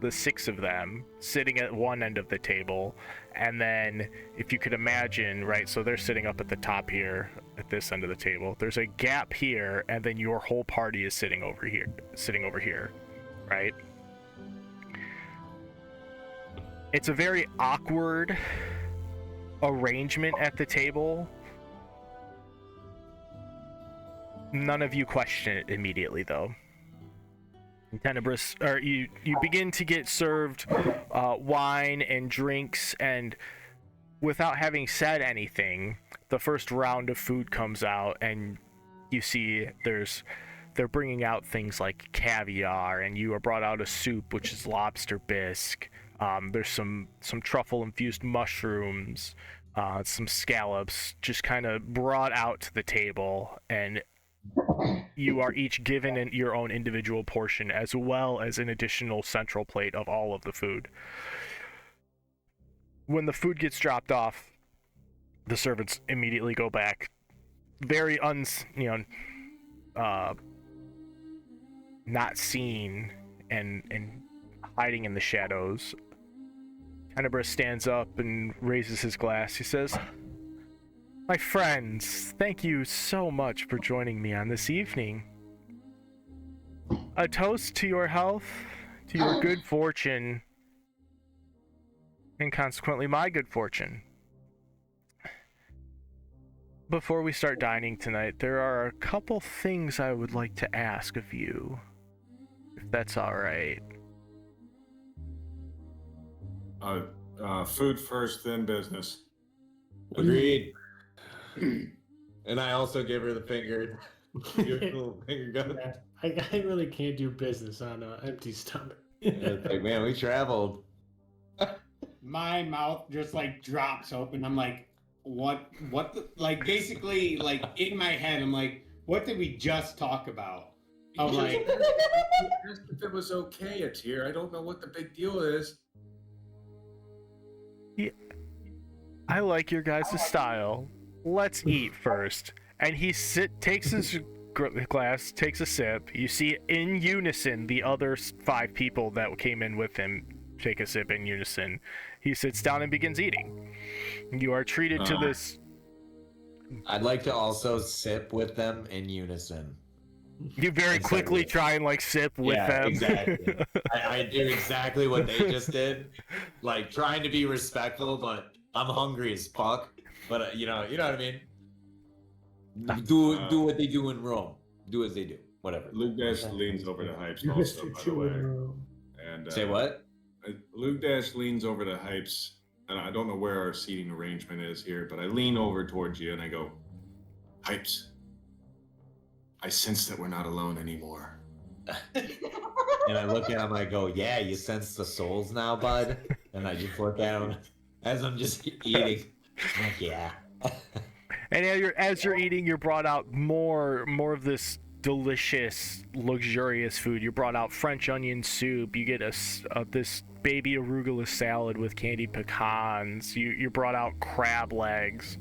6 of them sitting at one end of the table, and then if you could imagine, right, so they're sitting up at the top here at this end of the table. There's a gap here, and then your whole party is sitting over here, right? It's a very awkward arrangement at the table. None of you question it immediately, though. Tenebris, or you begin to get served wine and drinks, and without having said anything, the first round of food comes out, and you see they're bringing out things like caviar, and you are brought out a soup, which is lobster bisque. There's some truffle infused mushrooms, some scallops, just kind of brought out to the table, and you are each given your own individual portion, as well as an additional central plate of all of the food. When the food gets dropped off, the servants immediately go back, very not seen and hiding in the shadows. Tenebris stands up and raises his glass. He says, "My friends, thank you so much for joining me on this evening. A toast to your health, to your good fortune, and consequently my good fortune. Before we start dining tonight, there are a couple things I would like to ask of you, if that's all right." Food first, then business. Agreed. And I also give her the finger. Beautiful finger gun. I really can't do business on an empty stomach. It's like, man, we traveled. My mouth just like drops open. I'm like, what the, like, basically, like, in my head, I'm like, what did we just talk about? I'm like, Asked if it was okay, it's here. I don't know what the big deal is. Yeah, I like your guys' style. Let's eat first. And he takes his glass, takes a sip. You see in unison the other 5 people that came in with him take a sip in unison. He sits down and begins eating. You are treated to this. I'd like to also sip with them in unison. You very quickly try and like sip with them. Exactly. I do exactly what they just did, like trying to be respectful, but I'm hungry as fuck. But you know what I mean. Do what they do in Rome. Do as they do. Whatever. Luke Dash leans over to Hypes also, by the way. And say what? Luke Dash leans over to Hypes, and I don't know where our seating arrangement is here, but I lean over towards you and I go, Hypes, I sense that we're not alone anymore. And I look at him, I go, yeah, you sense the souls now, bud? And I just look at him as I'm just eating. I'm like, yeah. And as you're eating, you're brought out more of this delicious, luxurious food. You're brought out French onion soup. You get this baby arugula salad with candied pecans. You're brought out crab legs.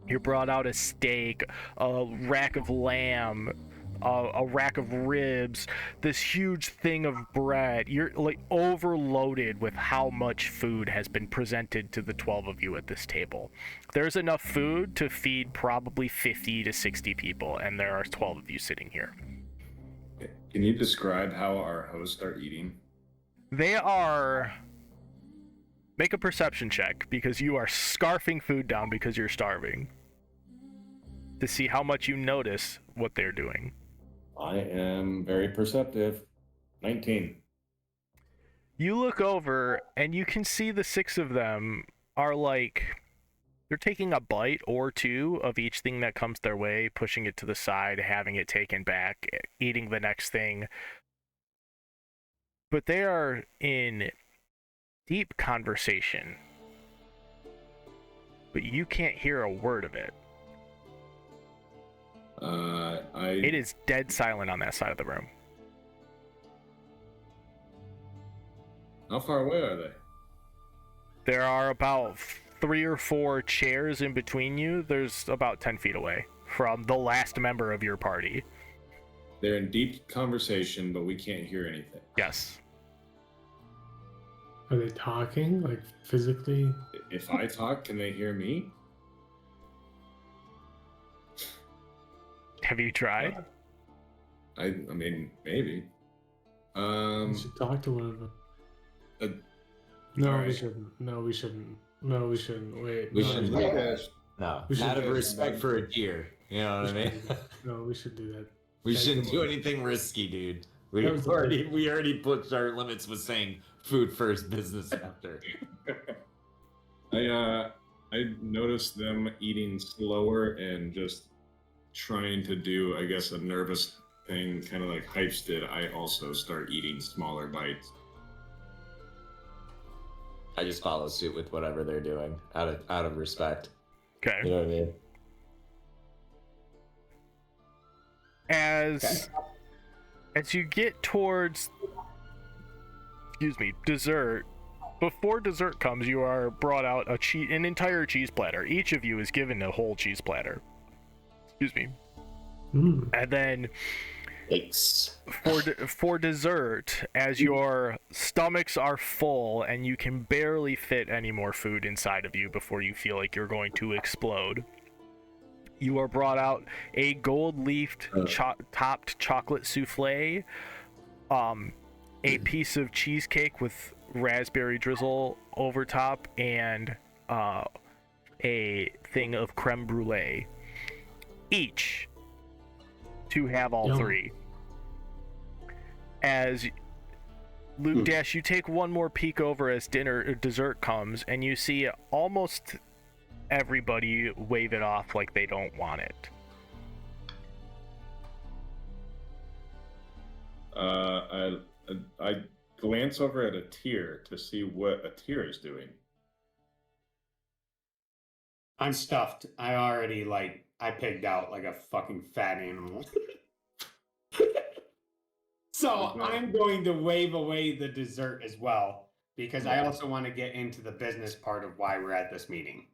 You're brought out a steak, a rack of lamb, a rack of ribs, this huge thing of bread. You're like overloaded with how much food has been presented to the 12 of you at this table. There's enough food to feed probably 50 to 60 people, and there are 12 of you sitting here. Can you describe how our hosts are eating? They are... Make a perception check, because you are scarfing food down because you're starving, to see how much you notice what they're doing. I am very perceptive. 19. You look over and you can see the 6 of them are like, they're taking a bite or two of each thing that comes their way, pushing it to the side, having it taken back, eating the next thing. But they are in deep conversation, but you can't hear a word of it. It is dead silent on that side of the room. How far away are they? There are about 3 or 4 chairs in between you. There's about 10 feet away from the last member of your party. They're in deep conversation, but we can't hear anything. Yes. Are they talking, like physically? If I talk, can they hear me? Have you tried? I mean, maybe. We should talk to one of them. All We right. shouldn't. No, we shouldn't. No, we shouldn't. Wait. We no, shouldn't. No, We should out of do it. respect for a deer. You know what I mean? No, we should do that. We Okay, shouldn't come do on. anything risky, dude. We That was the already pushed our limits with saying food first, business after. I noticed them eating slower and just trying to do, I guess, a nervous thing, kind of like Hypes did. I also start eating smaller bites. I just follow suit with whatever they're doing out of respect. Okay. You know what I mean? As you get towards, dessert, before dessert comes, you are brought out an entire cheese platter. Each of you is given a whole cheese platter. Mm. And then Thanks. for dessert, as your stomachs are full and you can barely fit any more food inside of you before you feel like you're going to explode, you are brought out a gold-leafed topped chocolate souffle, a piece of cheesecake with raspberry drizzle over top, and a thing of creme brulee. Each to have all Yum. 3. As Luke Dash, you take one more peek over as dessert comes, and you see almost everybody wave it off like they don't want it. I glance over at a tier to see what a tier is doing. I'm stuffed. I already I pigged out like a fucking fat animal. So I'm going to wave away the dessert as well, because I also want to get into the business part of why we're at this meeting.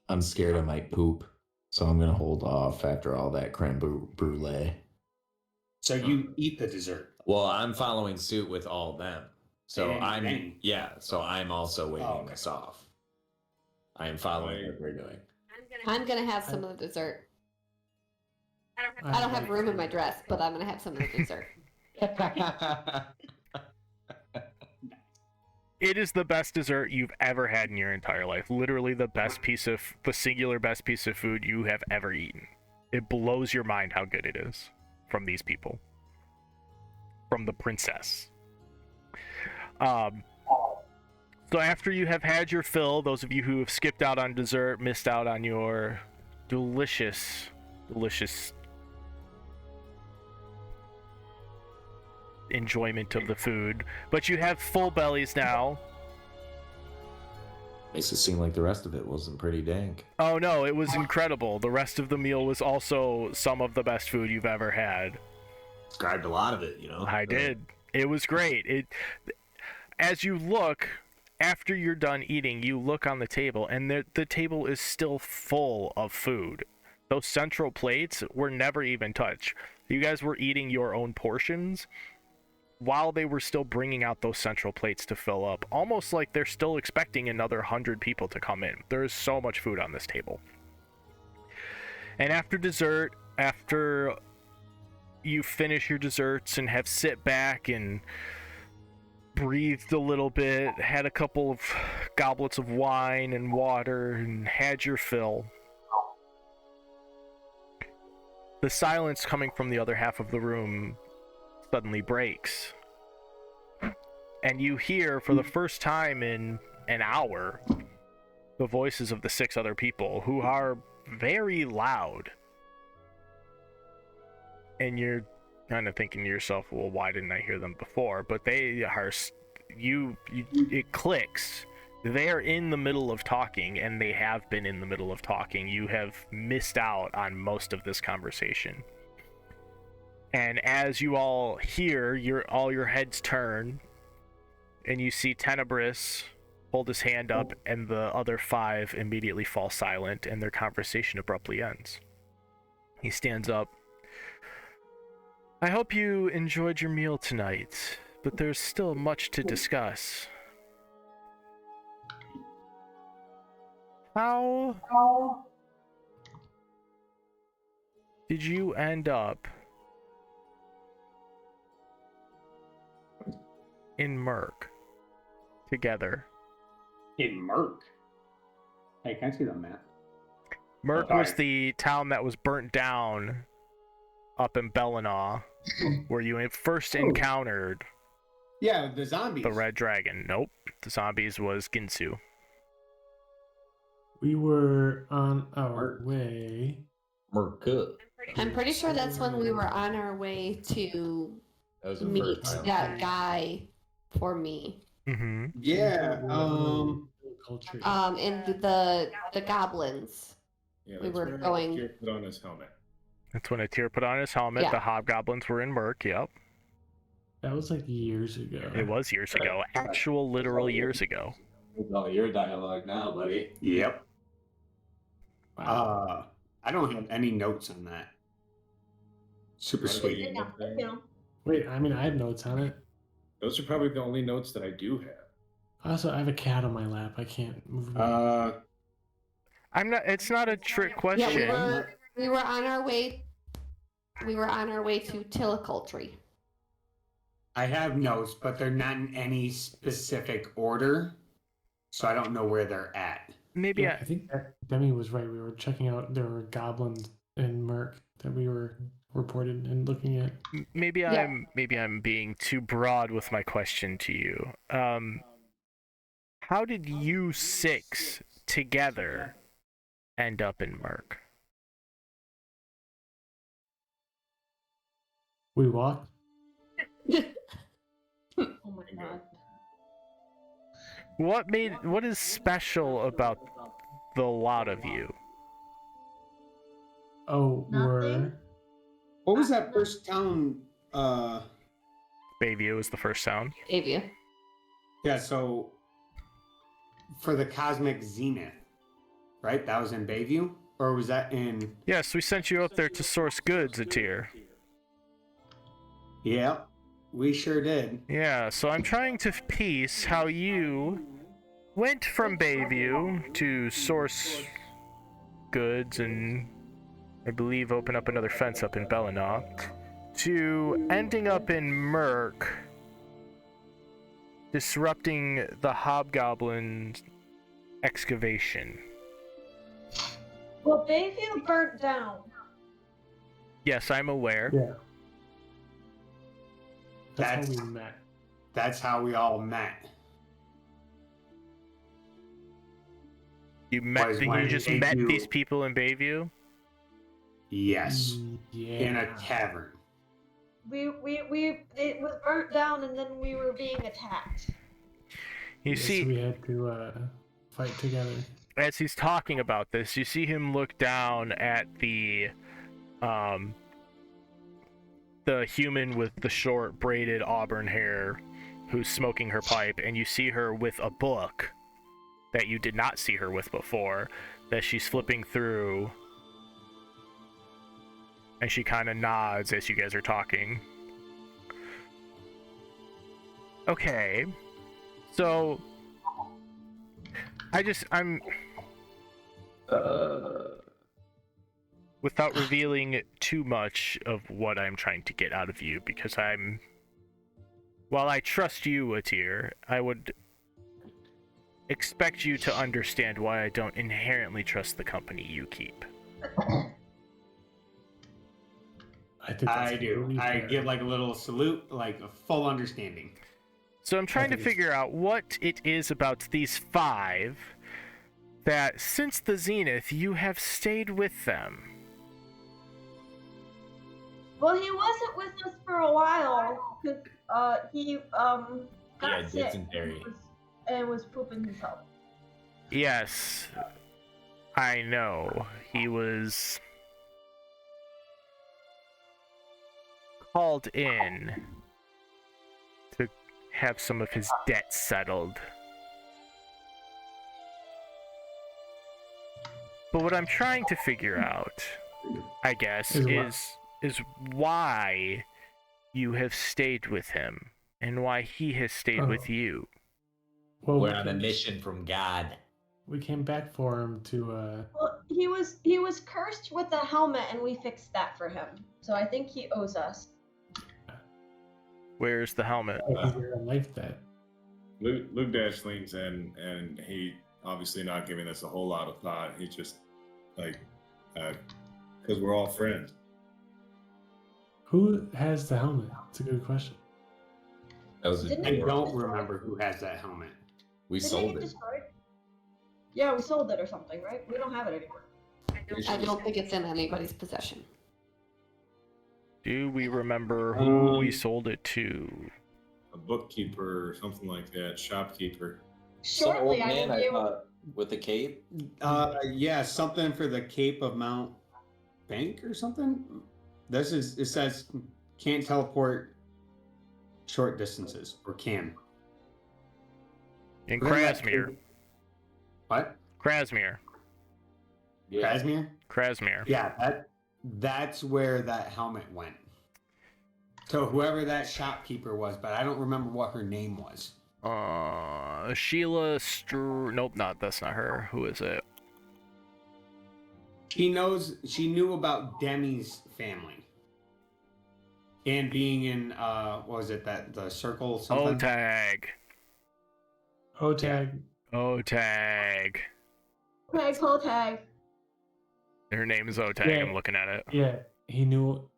I'm scared I might poop, so I'm gonna hold off after all that creme brulee. So you eat the dessert. Well, I'm following suit with all of them, so And So I'm also waving okay. this off. I am following what we're doing. I'm gonna have some of the dessert. I don't have room in my dress, but I'm gonna have some of the dessert. It is the best dessert you've ever had in your entire life. Literally the singular best piece of food you have ever eaten. It blows your mind how good it is from these people. From the princess. So after you have had your fill, those of you who have skipped out on dessert missed out on your delicious enjoyment of the food, but you have full bellies now. Makes it seem like the rest of it wasn't pretty dank. Oh no, it was incredible. The rest of the meal was also some of the best food you've ever had. Described a lot of it, you know. I did. It was great. As you look, after you're done eating, you look on the table, and the table is still full of food. Those central plates were never even touched. You guys were eating your own portions while they were still bringing out those central plates to fill up, almost like they're still expecting another 100 people to come in. There is so much food on this table. And after dessert, after you finish your desserts and have sit back and breathed a little bit, had a couple of goblets of wine and water, and had your fill, the silence coming from the other half of the room suddenly breaks, and you hear for the first time in an hour the voices of the 6 other people, who are very loud. And you're kind of thinking to yourself, well, why didn't I hear them before? But they are, it clicks. They're in the middle of talking, and they have been in the middle of talking. You have missed out on most of this conversation. And as you all hear, all your heads turn, and you see Tenebris hold his hand up, and the other 5 immediately fall silent, and their conversation abruptly ends. He stands up. I hope you enjoyed your meal tonight, but there's still much to discuss. How did you end up in Merc together? In Merc. Hey, can I see the map? Merc was the town that was burnt down up in Bellinau, where you first encountered Yeah, the zombies. the Red Dragon. Nope, the zombies was Ginsu. We were on our way. Merca. I'm pretty sure that's when we were on our way to That was the meet first time. that guy for me. Mm-hmm. Yeah. Culture. And the goblins. Yeah, We that's were where going- Tyr put on his helmet. That's when Atir put on his helmet. Yeah. The hobgoblins were in Merc. Yep, That was like years ago. it was years ago. Actual, literal years ago. It's all your dialogue now, buddy. Yep. Wow. I don't have any notes on that. Super What about sweet. you, Nick? Wait, I mean, I have notes on it. Those are probably the only notes that I do have. Also, I have a cat on my lap. I can't move. I'm not. It's not a trick question. Yeah, we were on our way. We were on our way to Tilicultry. I have notes, but they're not in any specific order, so I don't know where they're at. Maybe I think that Demi was right. We were checking out. There were goblins in Merc that we were reported and looking at. maybe Yeah. I'm being too broad with my question to you. How did you 6 together end up in Merc? We walked. Oh my god. What is special about the lot of you? Oh, we're. Nothing. What was that first town? Bayview is the first sound. Avia. Yeah, so for the Cosmic Zenith, right? That was in Bayview? Or was that in... Yes, we sent you up there to source goods, Atir. Yeah, we sure did. Yeah, so I'm trying to piece how you went from Bayview to source goods and I believe open up another fence up in Bellinau to ending up in Merc, disrupting the Hobgoblin excavation. Well, Bayview burnt down. Yes, I'm aware. Yeah. That's That's- how we met. That's how we all met. You met. Was You when just Bayview- met these people in Bayview. Yes, Yeah. in a tavern. It was burnt down and then we were being attacked. You Yes, see, we had to fight together. as he's talking about this, you see him look down at the human with the short braided auburn hair who's smoking her pipe, and you see her with a book that you did not see her with before, that she's flipping through, and she kind of nods as you guys are talking. Okay, so I'm without revealing too much of what I'm trying to get out of you, because while I trust you, Atir, I would expect you to understand why I don't inherently trust the company you keep. I think that's I do. really I fair. give like a little salute, like a full understanding. So I'm trying to think it's- figure out what it is about these 5 that since the Zenith you have stayed with them. Well, he wasn't with us for a while because he got Yeah, sick dysentery. and was pooping himself. Yes, I know. He was called in to have some of his debts settled. But what I'm trying to figure out, I guess, is why you have stayed with him and why he has stayed with you. Well, We're on a mission from God. we came back for him to. Well, he was cursed with a helmet, and we fixed that for him. So I think he owes us. Where's the helmet? He's a life debt. Luke Dash leans in, and he obviously not giving this a whole lot of thought. He's just like, because we're all friends. Who has the helmet? That's a good question. That was Didn't I it- don't remember who has that helmet. we Didn't sold it get it. destroyed? Yeah, we sold it or something, right? We don't have it anymore. I don't think it's in anybody's possession. Do we remember who we sold it to? A bookkeeper or something like that, shopkeeper. Some old Shortly, I man will I be able. thought with the cape. Yeah, something for the Cape of Mount Bank or something. It says can't teleport short distances or can. In We're gonna let Krasmir. Cape- What? Krasmir. Yeah. Krasmir? Krasmir. Yeah, that's where that helmet went. So whoever that shopkeeper was, but I don't remember what her name was. Sheila Nope, that's not her. Who is it? She knew about Demi's family. And being in what was it, the circle something? Otag. Otag. Otag. Tag, call tag. Her name is Otag. Yeah. I'm looking at it. Yeah, they knew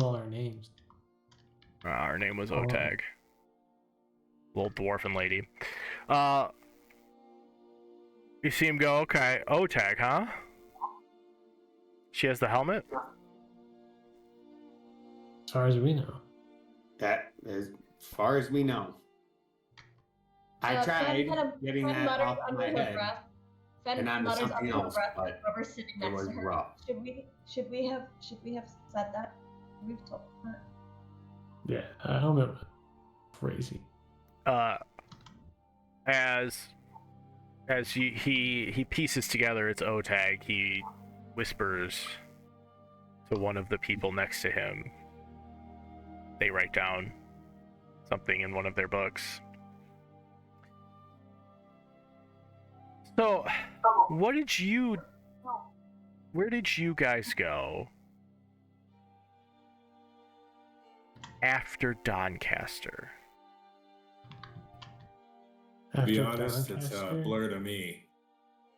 all our names. Her name was Oh. Otag. Little dwarfen lady. You see him go, okay, Otag, huh? She has the helmet? As far as we know. That as far as we know. I tried getting Fenn that mutters off under my her head breath. Fenn and onto mutters something under her else, breath. but Whoever's sitting it next was to her. rough. Should we have said that? We've told her. Yeah, a helmet was crazy. As he pieces together its Otag, he whispers to one of the people next to him. They write down something in one of their books. So, where did you guys go after Doncaster? To be After honest, it's a Doncaster, blur to me.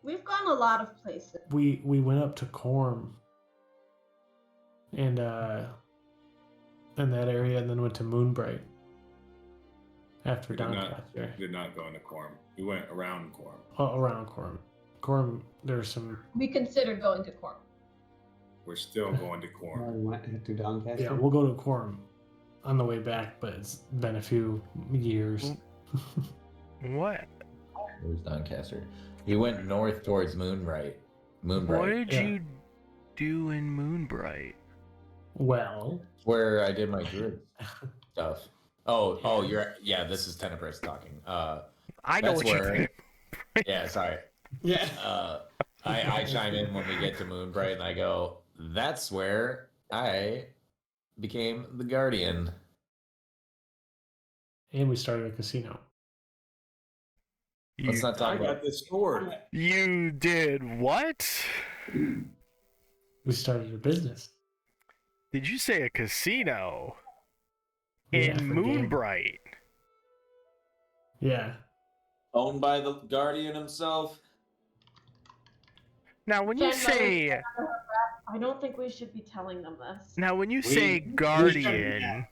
We've gone a lot of places. we went up to Corm and in that area, and then went to Moonbright after We did not, Doncaster. did not go into Quorum. We went around Quorum. Oh, around Corm. Corm, there's some. We considered going to Corm. We're still going to Quorum. Went to Doncaster. Yeah, we'll go to Corm on the way back, but it's been a few years. What? Where's Doncaster? He went north towards Moonbright. Moonbright. What did Yeah. you do in Moonbright? Well, Where I did my druid stuff. Oh, this is Tenebris talking. I know That's what you where- did. Yeah, sorry. Yeah. I chime in when we get to Moonbright and I go, that's where I became the Guardian. and we started a casino. Let's not I talk about got this sword. You did what? We started a business. Did you say a casino? Yeah, In for gambling. Moonbright? Yeah. Owned by the Guardian himself. Now, when you Fenn say mutters under her breath. I don't think we should be telling them this. now when you We- say we guardian, shouldn't,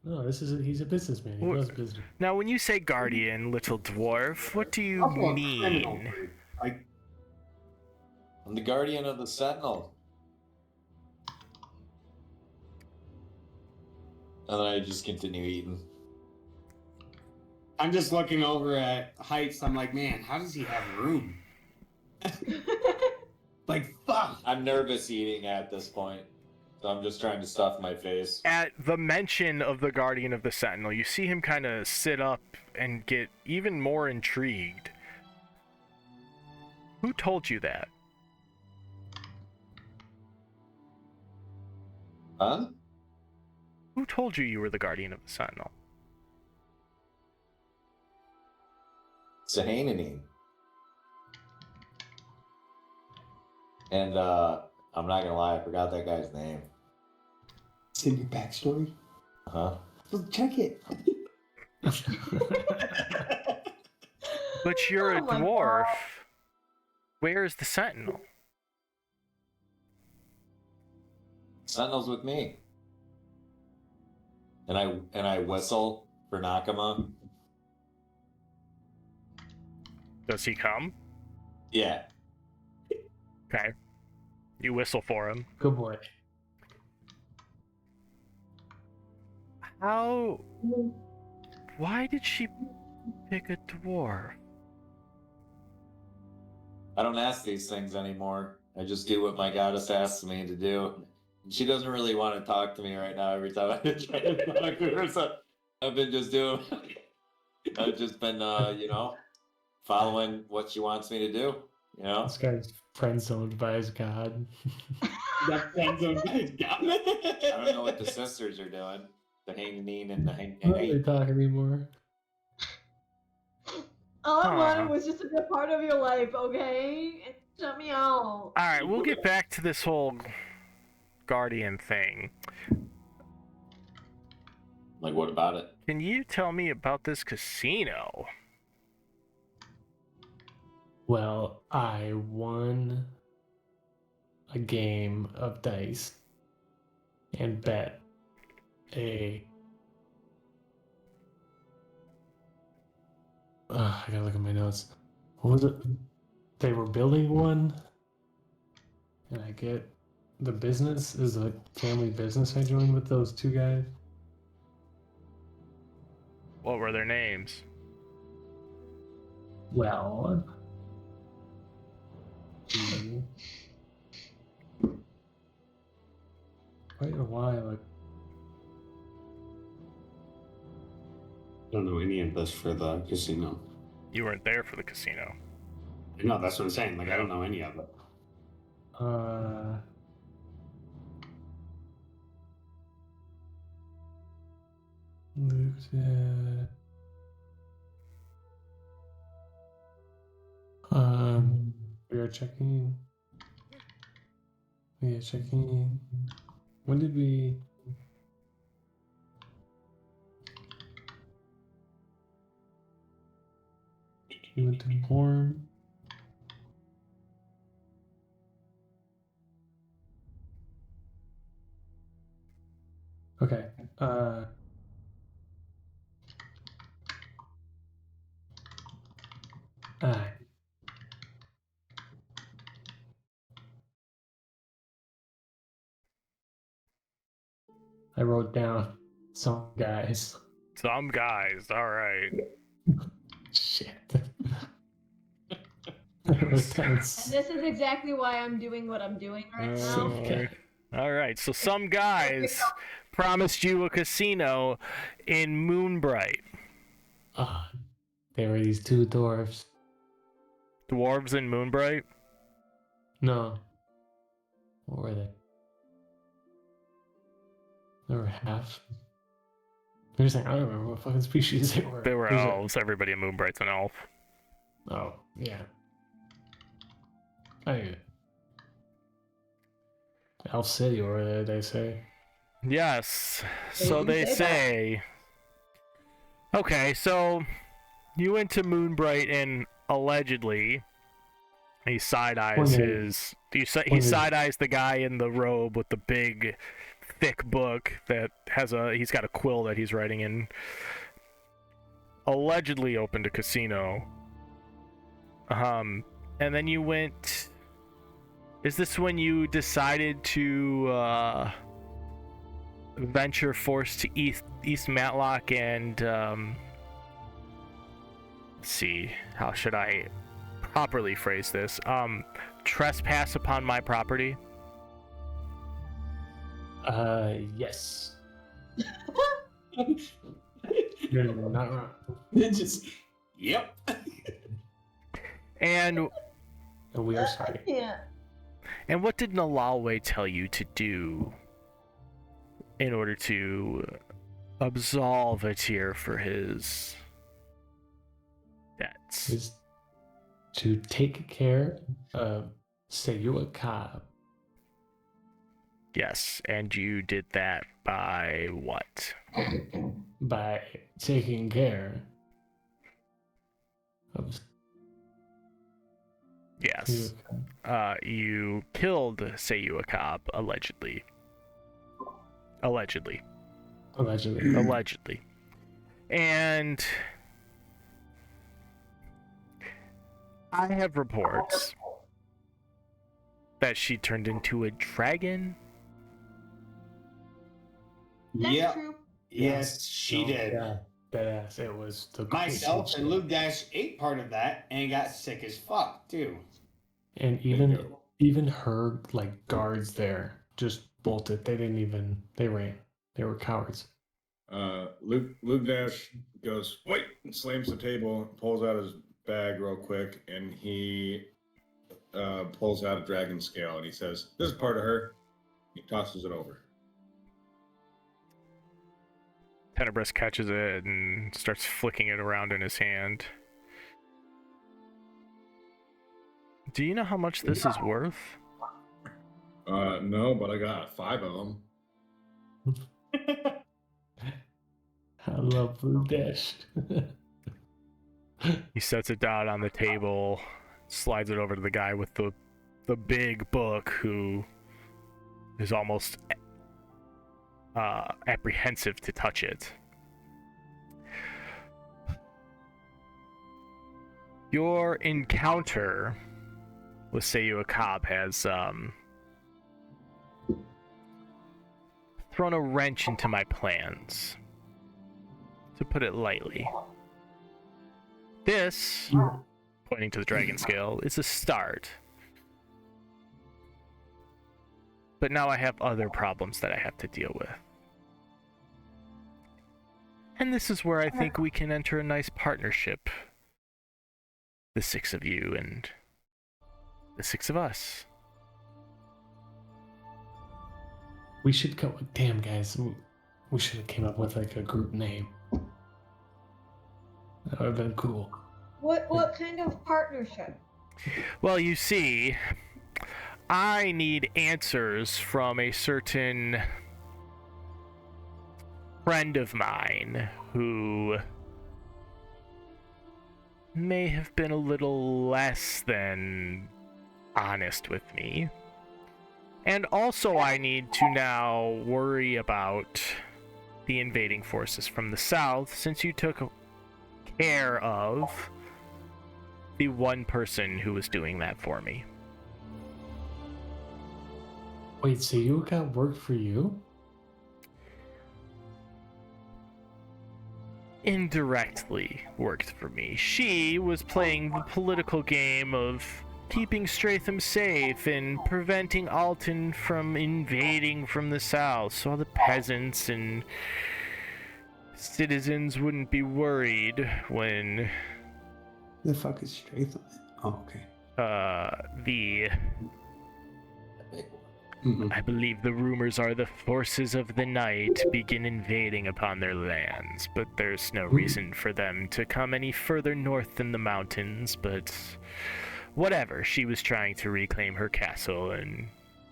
No, he's a businessman. He What- does business. now when you say guardian, little dwarf, what do you Also a mean? criminal. Like I'm the Guardian of the Sentinel. And then I just continue eating. I'm just looking over at Heights. I'm like, man, how does he have room? Like, fuck. I'm nervous eating at this point, so I'm just trying to stuff my face. At the mention of the Guardian of the Sentinel, you see him kind of sit up and get even more intrigued. Who told you that? Huh? Who told you were the Guardian of the Sentinel? Sahaninin. And I'm not gonna lie, I forgot that guy's name. It's in your backstory? Uh-huh. Well, check it. But you're a Oh my dwarf. God. Where is the Sentinel? Sentinel's with me. And I whistle for Nakama. Does he come? Yeah. Okay. You whistle for him. Good boy. How... Why did she pick a dwarf? I don't ask these things anymore. I just do what my goddess asks me to do. She doesn't really want to talk to me right now every time I try to talk to her, so I've been just doing... I've just been, following what she wants me to do, This guy's friend zoned by his god. That friend zone guy's got me. I don't know what the sisters are doing. The Hanging and the Hang. Why don't they talk anymore? All I wanted Huh. was just to be a part of your life, okay? Shut me out. Alright, we'll get back to this whole Guardian thing. Like, what about it? Can you tell me about this casino? Well, I won a game of dice and bet I gotta look at my notes. What was it? They were building one, and I get the business is a family business I joined with those two guys. What were their names? Well, quite a while ago. I don't know any of this for the casino. You weren't there for the casino. No, that's what I'm saying. Like, I don't know any of it. We are checking. We are checking. When did we? We went to warm. Okay. I wrote down some guys. Some guys, alright. Shit. I wrote down And this is exactly why I'm doing what I'm doing right now. Okay. Alright, so some guys promised you a casino in Moonbright. There were these two dwarves. Dwarves in Moonbright? No. What were they? They were half. They were saying, I don't remember what fucking species they were. They were Who's it? elves. Everybody in Moonbright's an elf. Oh, yeah. I knew it. Elf City over there, they say. Yes, They so do they say that. say. Okay, so you went to Moonbright and allegedly he side eyes Pointed- his. He pointed- side eyes the guy in the robe with the big, thick book that has he's got a quill that he's writing in. Allegedly opened a casino. And then you went. Is this when you decided to venture forth to East Matlock and let's see, how should I properly phrase this. Trespass upon my property. Yes. You're not wrong. Just, yep. And we are sorry. Yeah. And what did Nalalwe tell you to do in order to absolve Atir for his debts? Is to take care of Sayua Cobb. Yes, and you did that by what? By taking care of Yes. You killed Sayua Cobb, allegedly. Allegedly. And I have reports that she turned into a dragon. That's true. Yes, she did. Yeah, badass. It was the Myself and Luke Dash ate part of that and got sick as fuck too. And even her like guards there just bolted. They didn't even. They ran. They were cowards. Luke Dash goes, wait, and slams the table, pulls out his bag real quick, and he pulls out a dragon scale, and he says, this is part of her. He tosses it over. Tenebris catches it and starts flicking it around in his hand. Do you know how much this is worth? No, but I got 5 of them. I love Blue Dash. He sets it down on the table, slides it over to the guy with the big book, who is almost apprehensive to touch it. Your encounter with Sayua Cobb has thrown a wrench into my plans, to put it lightly. This, pointing to the dragon scale, is a start. But now I have other problems that I have to deal with. And this is where I think we can enter a nice partnership. The 6 of you and the 6 of us. We should go. Damn, guys. We should have came up with like a group name. That would have been cool. What kind of partnership? Well, you see, I need answers from a certain friend of mine who may have been a little less than honest with me. And also I need to now worry about the invading forces from the south, since you took care of the one person who was doing that for me. Wait, so you got work for you? Indirectly worked for me. She was playing the political game of keeping Stratham safe and preventing Alton from invading from the south, so the peasants and citizens wouldn't be worried when The fuck is Stratham? Oh, okay. I believe the rumors are the forces of the night begin invading upon their lands, but there's no reason for them to come any further north than the mountains, but whatever. She was trying to reclaim her castle and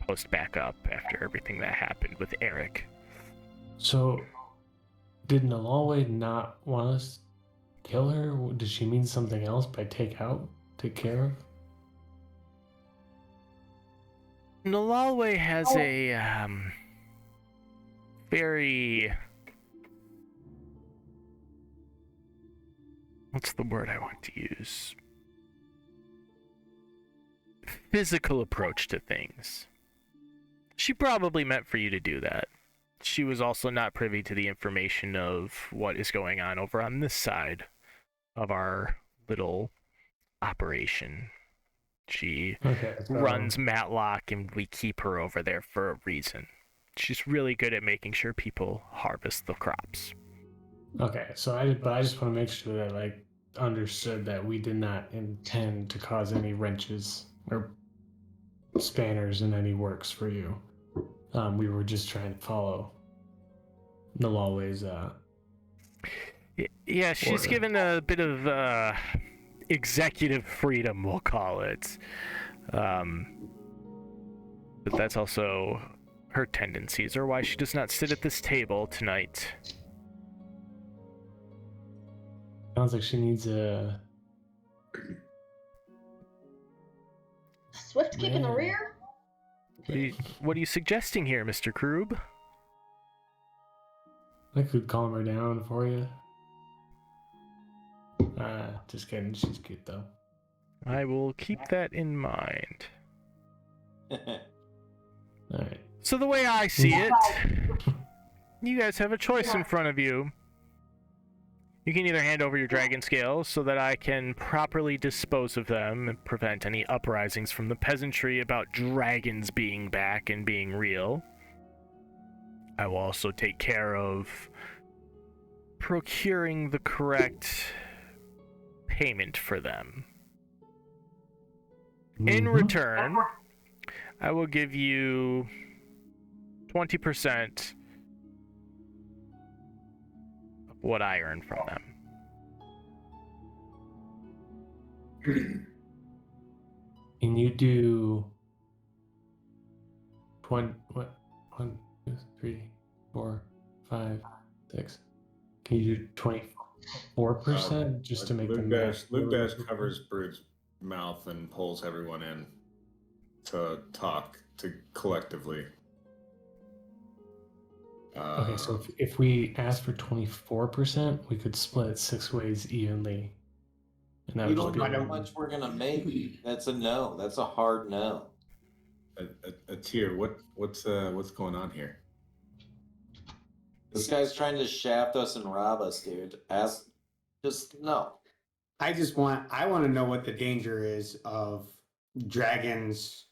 post back up after everything that happened with Eric. So, did Nalalwe not want us to kill her? Did she mean something else by take care of? Nalalwe has a very, what's the word I want to use? Physical approach to things. She probably meant for you to do that. She was also not privy to the information of what is going on over on this side of our little operation. She Okay. So, runs Matlock, and we keep her over there for a reason. She's really good at making sure people harvest the crops. Okay. So I just want to make sure that like understood that we did not intend to cause any wrenches or spanners in any works for you. We were just trying to follow the lawways. Yeah, she's Order. given a bit of executive freedom, we'll call it. But that's also her tendencies, or why she does not sit at this table tonight. Sounds like she needs a. Swift kick in the Man. rear? What are you suggesting here, Mr. Krub? I could calm her down for you. Just kidding. She's cute though. I will keep that in mind. All right. So the way I see it, you guys have a choice in front of you. You can either hand over your dragon scales so that I can properly dispose of them and prevent any uprisings from the peasantry about dragons being back and being real. I will also take care of procuring the correct payment for them. In return, I will give you 20% of what I earn from them. Can you do 1, 2, 3, 4, 5, 6? Can you do 24% just to make the math? Luke Dash covers Brood's mouth and pulls everyone in to talk to collectively. Okay, so if we ask for 24%, we could split it 6 ways evenly. And that You would don't just know be how much we're gonna make. That's a no. That's a hard no. a tier. What's going on here? This guy's trying to shaft us and rob us, dude. Just no. I want to know what the danger is of dragons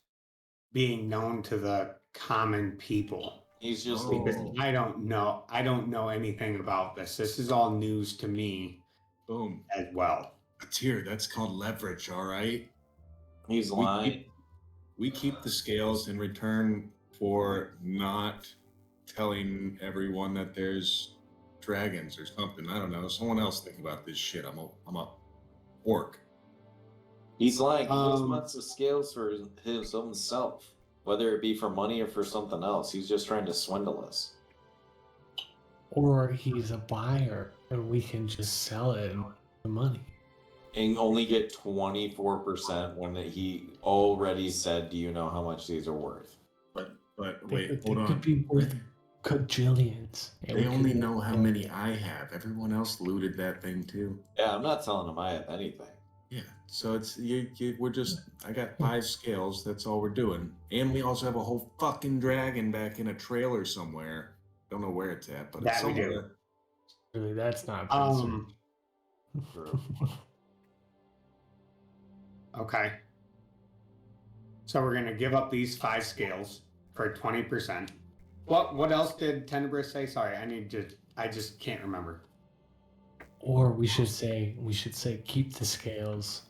being known to the common people. He's just Because I don't know anything about this. This is all news to me. Boom. As well. A tier. That's called leverage. All right. he's lying. We keep the scales in return for not telling everyone that there's dragons or something. I don't know. Someone else think about this shit. I'm a orc. He's lying. He just wants the scales for his own self, whether it be for money or for something else. He's just trying to swindle us. Or he's a buyer and we can just sell it and make the money. And only get 24% when he already said, "Do you know how much these are worth?" But wait, They hold on. could be worth gajillions. And They we only could- know how many I have. Everyone else looted that thing too. Yeah, I'm not telling him I have anything. Yeah. So it's we're just. I got 5 scales. That's all we're doing. And we also have a whole fucking dragon back in a trailer somewhere. Don't know where it's at, but it's That we do. somewhere. Really, that's not concern. Okay. So we're gonna give up these 5 scales for 20%. What else did Tenebris say? Sorry, I just can't remember. Or we should say keep the scales.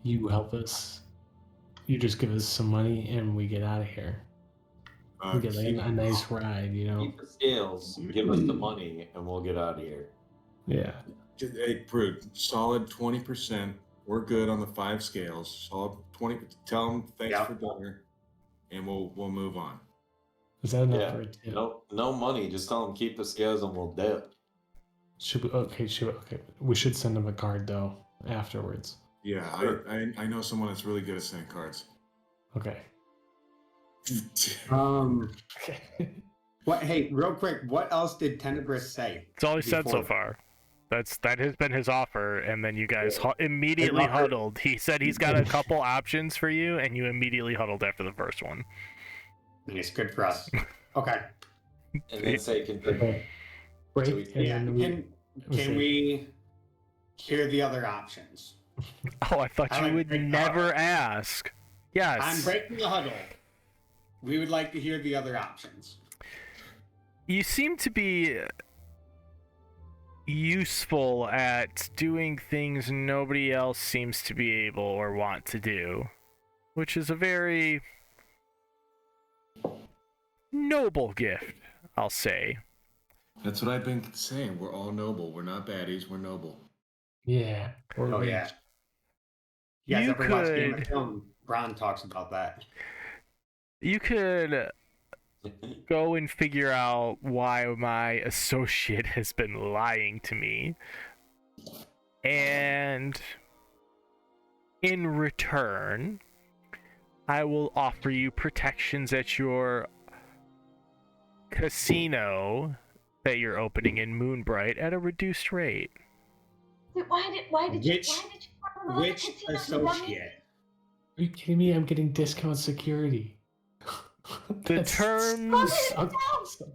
You help us. You just give us some money and we get out of here. We get like a nice ride, you know. Keep the scales, give us the money, and we'll get out of here. Yeah. Hey, Brood, solid 20%. We're good on the 5 scales. Solid 20. Tell them thanks for dinner, and we'll move on. Is that enough Yeah. for a tip? No money. Just tell him keep the scales and we'll dip. Should we? Okay. We should send him a card though afterwards. Yeah, I know someone that's really good at sending cards. Okay. Okay. What? Hey, real quick, what else did Tenebris say? That's all he said so before? far. That has been his offer, and then you guys immediately His offer- huddled. He said he's got a couple options for you, and you immediately huddled after the first one. It's good for us. Okay. And then say continue. Okay. Break So we- and Yeah. then Can we hear the other options? Oh, I thought I you like would breaking the never huddle. ask. Yes. I'm breaking the huddle. We would like to hear the other options. You seem to be useful at doing things nobody else seems to be able or want to do, which is a very noble gift, I'll say. That's what I've been saying. We're all noble. We're not baddies. We're noble. Yeah. Or Oh, rich. yeah. You guys You ever watch Game of could- Thrones? Bron talks about that. You could go and figure out why my associate has been lying to me. And in return, I will offer you protections at your casino that you're opening in Moonbright at a reduced rate. Why did you Which associate? Are you kidding me? I'm getting discount security. The That's terms so awesome.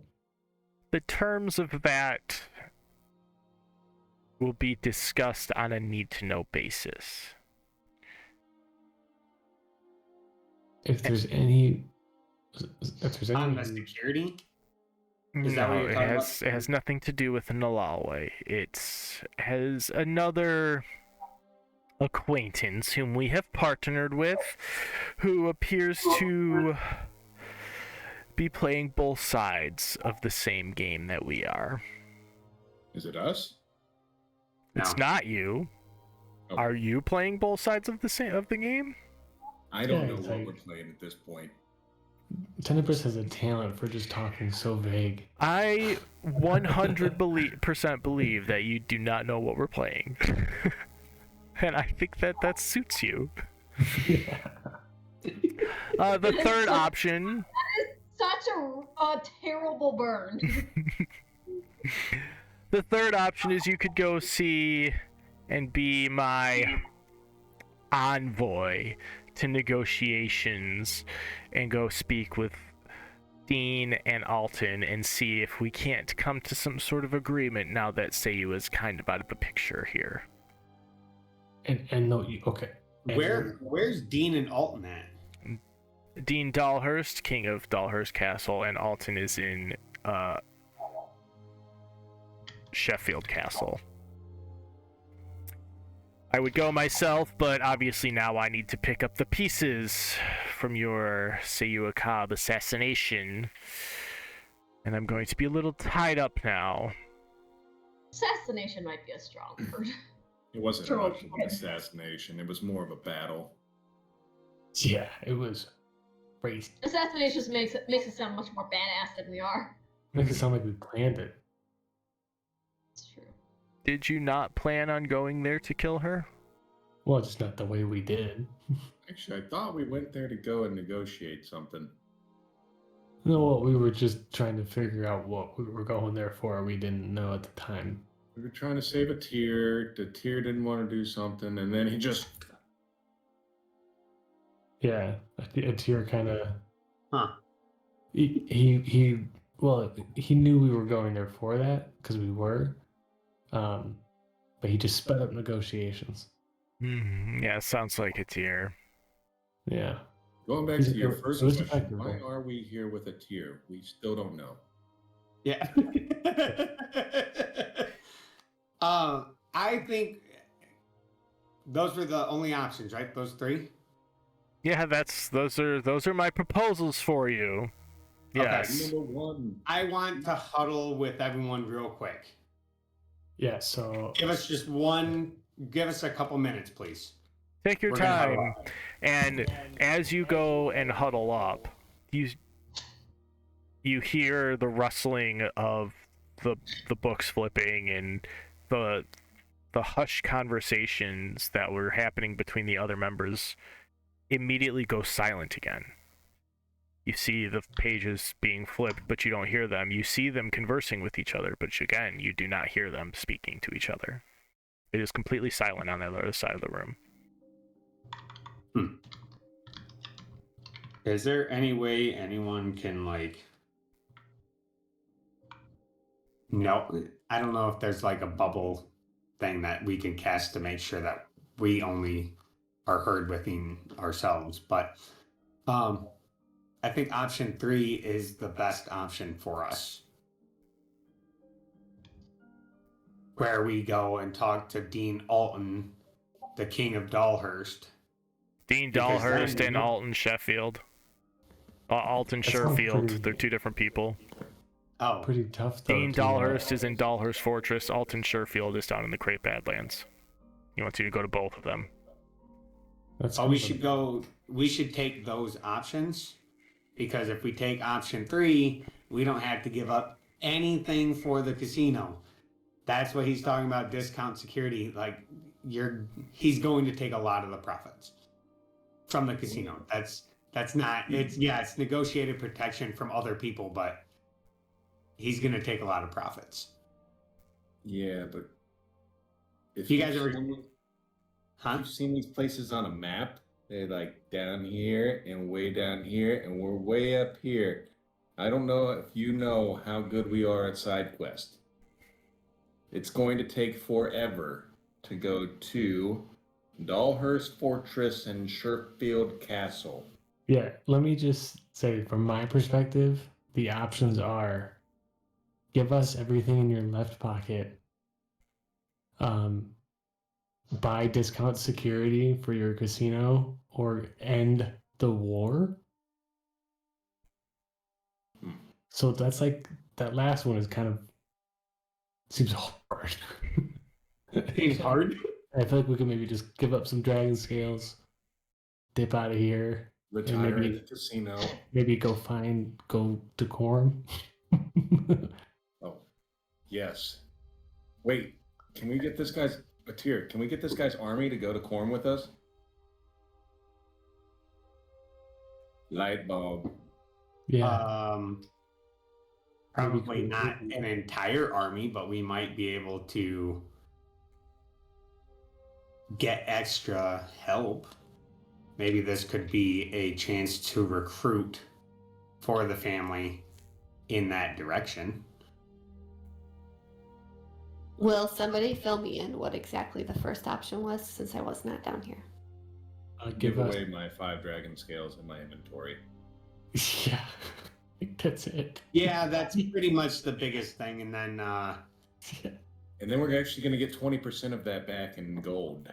The terms of that will be discussed on a need-to-know basis. If there's any, On the security? Is that what No, you're it talking has about? it has nothing to do with Nalalwe. It has another acquaintance whom we have partnered with, who appears to be playing both sides of the same game that we are. Is it us? It's No. not you. Oh. Are you playing both sides of the game? I don't Yeah, know it's what like- we're playing at this point. Tenebris has a talent for just talking so vague. I 100% believe that you do not know what we're playing. And I think that suits you. The third option... Such a terrible burn. The third option is you could go see and be my envoy to negotiations and go speak with Dean and Alton and see if we can't come to some sort of agreement now that Seiyu is kind of out of the picture here. And no, okay. Where's Dean and Alton at? Dean Dalhurst, king of Dalhurst Castle, and Alton is in Sheffield Castle. I would go myself, but obviously now I need to pick up the pieces from your Seiyu Akab assassination, and I'm going to be a little tied up now. Assassination might be a strong word. It wasn't Sure. much of an assassination. It was more of a battle. Yeah, it was crazy. Assassination just makes it sound much more badass than we are. Makes it sound like we planned it. It's true. Did you not plan on going there to kill her? Well, just not the way we did. Actually, I thought we went there to go and negotiate something. No, well, we were just trying to figure out what we were going there for. We didn't know at the time. We were trying to save a tier. The tier didn't want to do something, and then he just... Yeah, a tier kind of. Huh. He knew we were going there for that because we were, but he just sped up negotiations. Yeah, sounds like a tear. Yeah. Going back Is to it- your it first was question, effective, why though. are we here with a tier? We still don't know. Yeah. I think those were the only options, right? Those three? Yeah, those are my proposals for you. Okay. Yes. Number one. I want to huddle with everyone real quick. Yeah. So Give us a couple minutes, please. Take your We're gonna huddle time. up. And as you go and huddle up, you hear the rustling of the books flipping and the hushed conversations that were happening between the other members immediately go silent again. You see the pages being flipped, but you don't hear them. You see them conversing with each other, but again, you do not hear them speaking to each other. It is completely silent on the other side of the room. Is there any way anyone can no, I don't know if there's like a bubble thing that we can cast to make sure that we only are herd within ourselves. But I think option 3 is the best option for us. Where we go and talk to Dean Alton, the king of Dalhurst. Dean Because Dalhurst then- and Alton Sheffield. Alton That sounds Sherfield. pretty- They're two different people. Oh, Pretty tough though. Dean to, Dalhurst is in Dalhurst Fortress. Alton Sherfield is down in the Great Badlands. He wants you to go to both of them. That's we kind of- should go. We should take those options, because if we take option 3, we don't have to give up anything for the casino. That's what he's talking about. Discount security. Like he's going to take a lot of the profits from the casino. That's not. It's negotiated protection from other people, but he's going to take a lot of profits. Yeah, but if You guys you've ever- seen- Huh? You've seen these places on a map? They're like down here and way down here, and we're way up here. I don't know if you know how good we are at side quest. It's going to take forever to go to Dalhurst Fortress and Sherfield Castle. Yeah, let me just say from my perspective, the options are give us everything in your left pocket. Buy discount security for your casino or end the war. So that's like that last one is kind of seems hard. Seems hard. I feel like we could maybe just give up some dragon scales, dip out of here, Retire maybe- at the casino. maybe go decorum. Oh, yes. Wait, can we get this guy's Atir? Can we get this guy's army to go to Corm with us? Light bulb. Yeah. Probably not an entire army, but we might be able to get extra help. Maybe this could be a chance to recruit for the family in that direction. Will somebody fill me in what exactly the first option was, since I was not down here? Give away my 5 dragon scales in my inventory. Yeah, I think that's it. Yeah, that's pretty much the biggest thing. And then And then we're actually going to get 20% of that back in gold.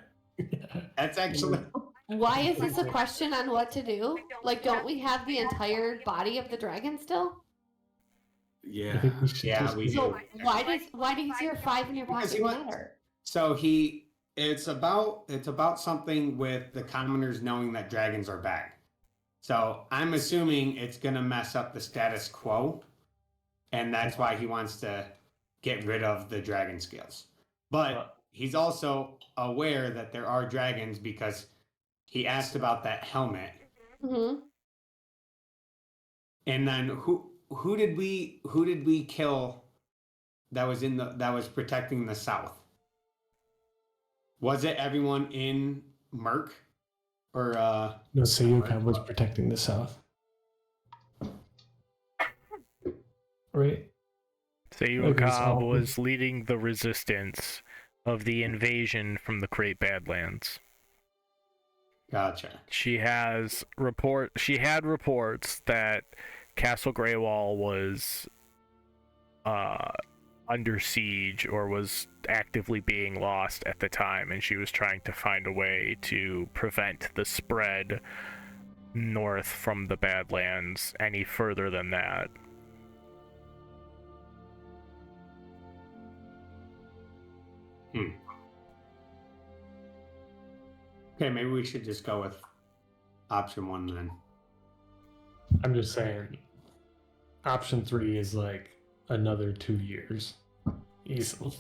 that's actually Why is this a question on what to do? Like, don't we have the entire body of the dragon still? I Yeah. think we should Yeah, just we do- So why does your 5 in your Because pocket he wants- matter? so it's about something with the commoners knowing that dragons are back. So I'm assuming it's gonna mess up the status quo, and that's why he wants to get rid of the dragon scales. But he's also aware that there are dragons because he asked about that helmet. Mm-hmm. And then who did we kill that was protecting the south? Was it everyone in Merc? Or No, Sayuka was protecting the south. Right? Sayuka was leading the resistance of the invasion from the Great Badlands. gotcha. She had reports that Castle Greywall was under siege or was actively being lost at the time, and she was trying to find a way to prevent the spread north from the Badlands any further than that. Okay, maybe we should just go with option 1 then. I'm just saying, option 3 is like another 2 years. Easily.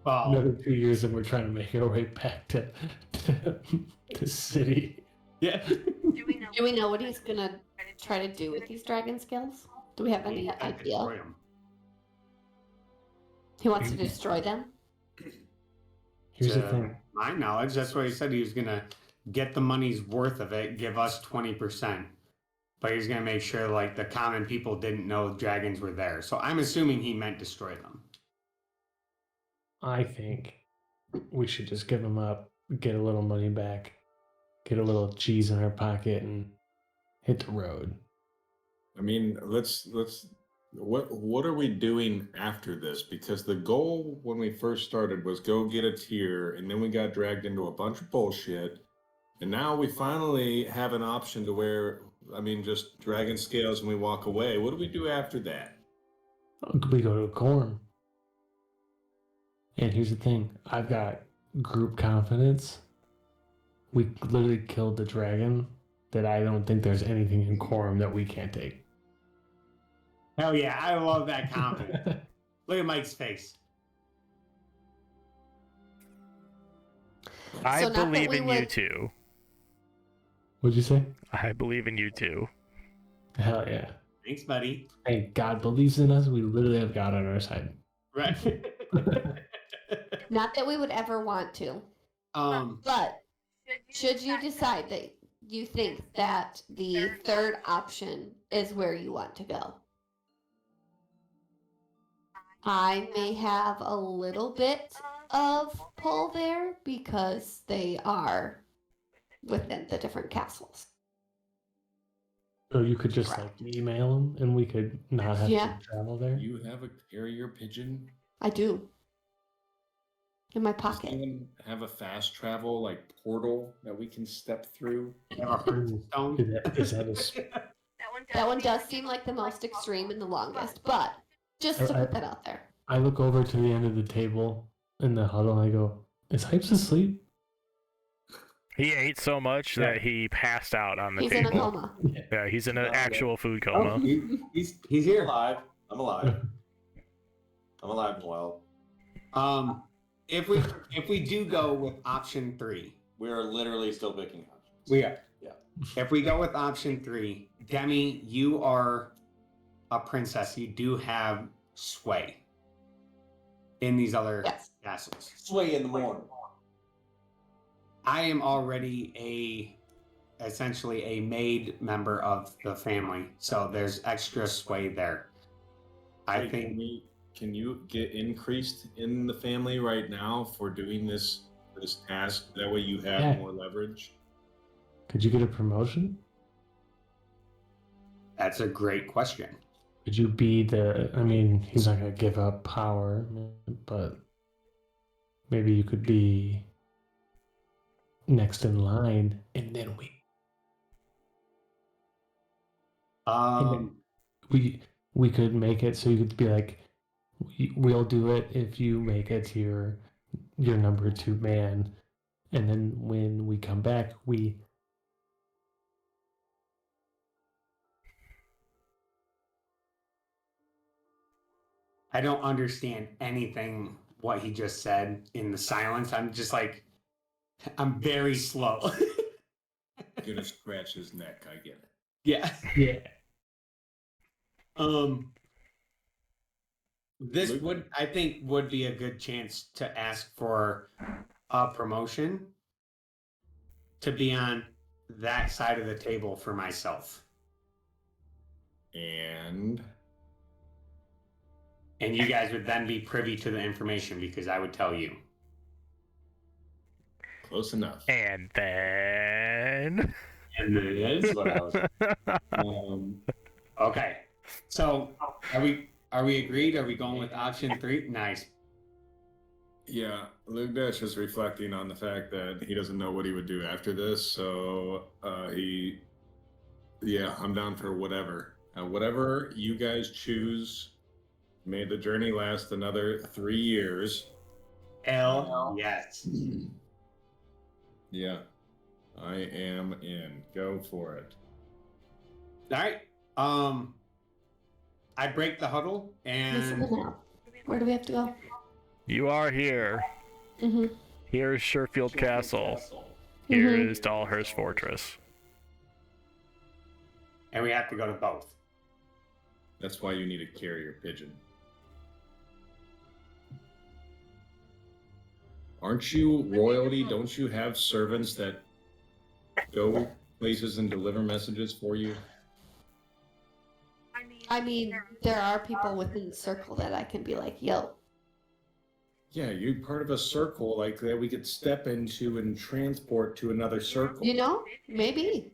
Well, Another 2 years and we're trying to make our way back to the city. yeah. Do we know what he's gonna try to do with these dragon scales? Do we have any idea? Destroy 'em. He wants to destroy them? Here's the To thing. my knowledge, that's what he said. He was gonna get the money's worth of it, give us 20%. But he was gonna make sure like the common people didn't know dragons were there. So I'm assuming he meant destroy them. I think we should just give him up, get a little money back, get a little cheese in our pocket, and hit the road. I mean, let's what are we doing after this? Because the goal when we first started was go get a tier, and then we got dragged into a bunch of bullshit. And now we finally have an option to where, I mean, just dragon scales and we walk away. What do we do after that? We go to a corn. And here's the thing, I've got group confidence. We literally killed the dragon that I don't think there's anything in quorum that we can't take. Hell yeah, I love that confidence. Look at Mike's face. I So not that believe we in you would- too. What'd you say? I believe in you too. Hell yeah. Thanks, buddy. Hey, God believes in us. We literally have God on our side. Right. Not that we would ever want to, but should you decide that you think that the third option is where you want to go, I may have a little bit of pull there because they are within the different castles. So you could just like email them and we could not have Yeah. to travel there. You have a carrier pigeon? I do. In my Does pocket. anyone have a fast travel like portal that we can step through? Have a heart stone. Is that a That one does seem like the most extreme and the longest, but just to put that out there. I look over to the end of the table in the huddle and I go, is Hypes asleep? He ate so much that he passed out on the He's in table. a coma. Yeah, he's in an Not actual food Oh, coma. he's I'm here. alive. I'm alive. I'm alive and well. If we do go with option 3, We are literally still picking options. we are. Yeah. If we go with option 3, Demi, you are a princess. You do have sway in these other Yes. castles. Sway in the morning. I am already essentially a maid member of the family, so there's extra sway there. I Hey, think can you get increased in the family right now for doing this task? That way you have Yeah. more leverage. Could you get a promotion? that's a great question. Could you be I mean, he's not going to give up power, but maybe you could be next in line and then we could make it so you could be like, we'll do it if you make it to your number 2 man, and then when we come back I don't understand anything what he just said in the silence. I'm just like, I'm very slow. Gonna scratch his neck. I get it. Yeah. yeah. This would, I think, would be a good chance to ask for a promotion to be on that side of the table for myself. And you guys would then be privy to the information because I would tell you. close enough. And then. And That's what I was. Okay. So are we agreed? Are we going with option 3? Nice. Yeah, Luke Dash is reflecting on the fact that he doesn't know what he would do after this. So I'm down for whatever. Whatever you guys choose. May the journey last another 3 years. Hell yes. Yeah, I am in. Go for it. All right. I break the huddle This is and the map. Where do we have to go? You are here. Mm-hmm. Here is Sherfield Castle. Here is Dahlhurst Fortress. we have to go to both. That's why you need a carrier pigeon. Aren't you royalty? Don't you have servants that go places and deliver messages for you? I mean, there are people within the circle that I can be like, yo. Yeah, you're part of a circle like that we could step into and transport to another circle. You know, maybe.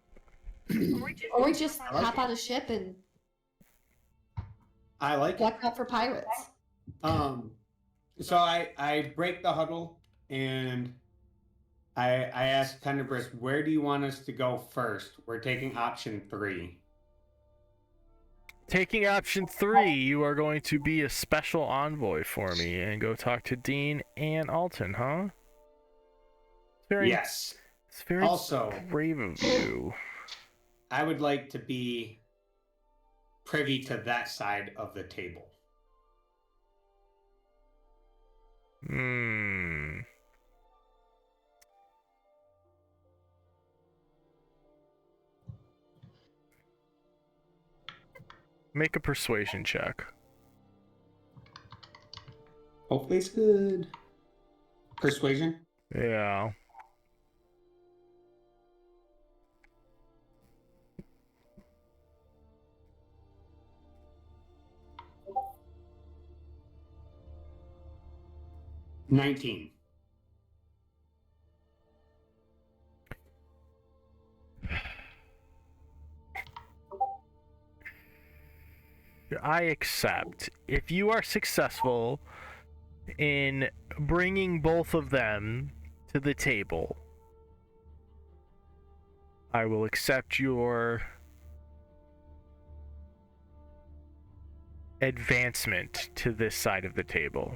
Or we just hop on a ship and I like it. duck out for pirates. So I break the huddle and I ask Tenebris, where do you want us to go first? We're taking option 3. Taking option 3, you are going to be a special envoy for me and go talk to Dean and Alton, huh? Yes. It's very Also, brave of you. I would like to be privy to that side of the table. Make a persuasion check. Hopefully it's good. Persuasion? Yeah. $19. I accept. If you are successful in bringing both of them to the table, I will accept your advancement to this side of the table.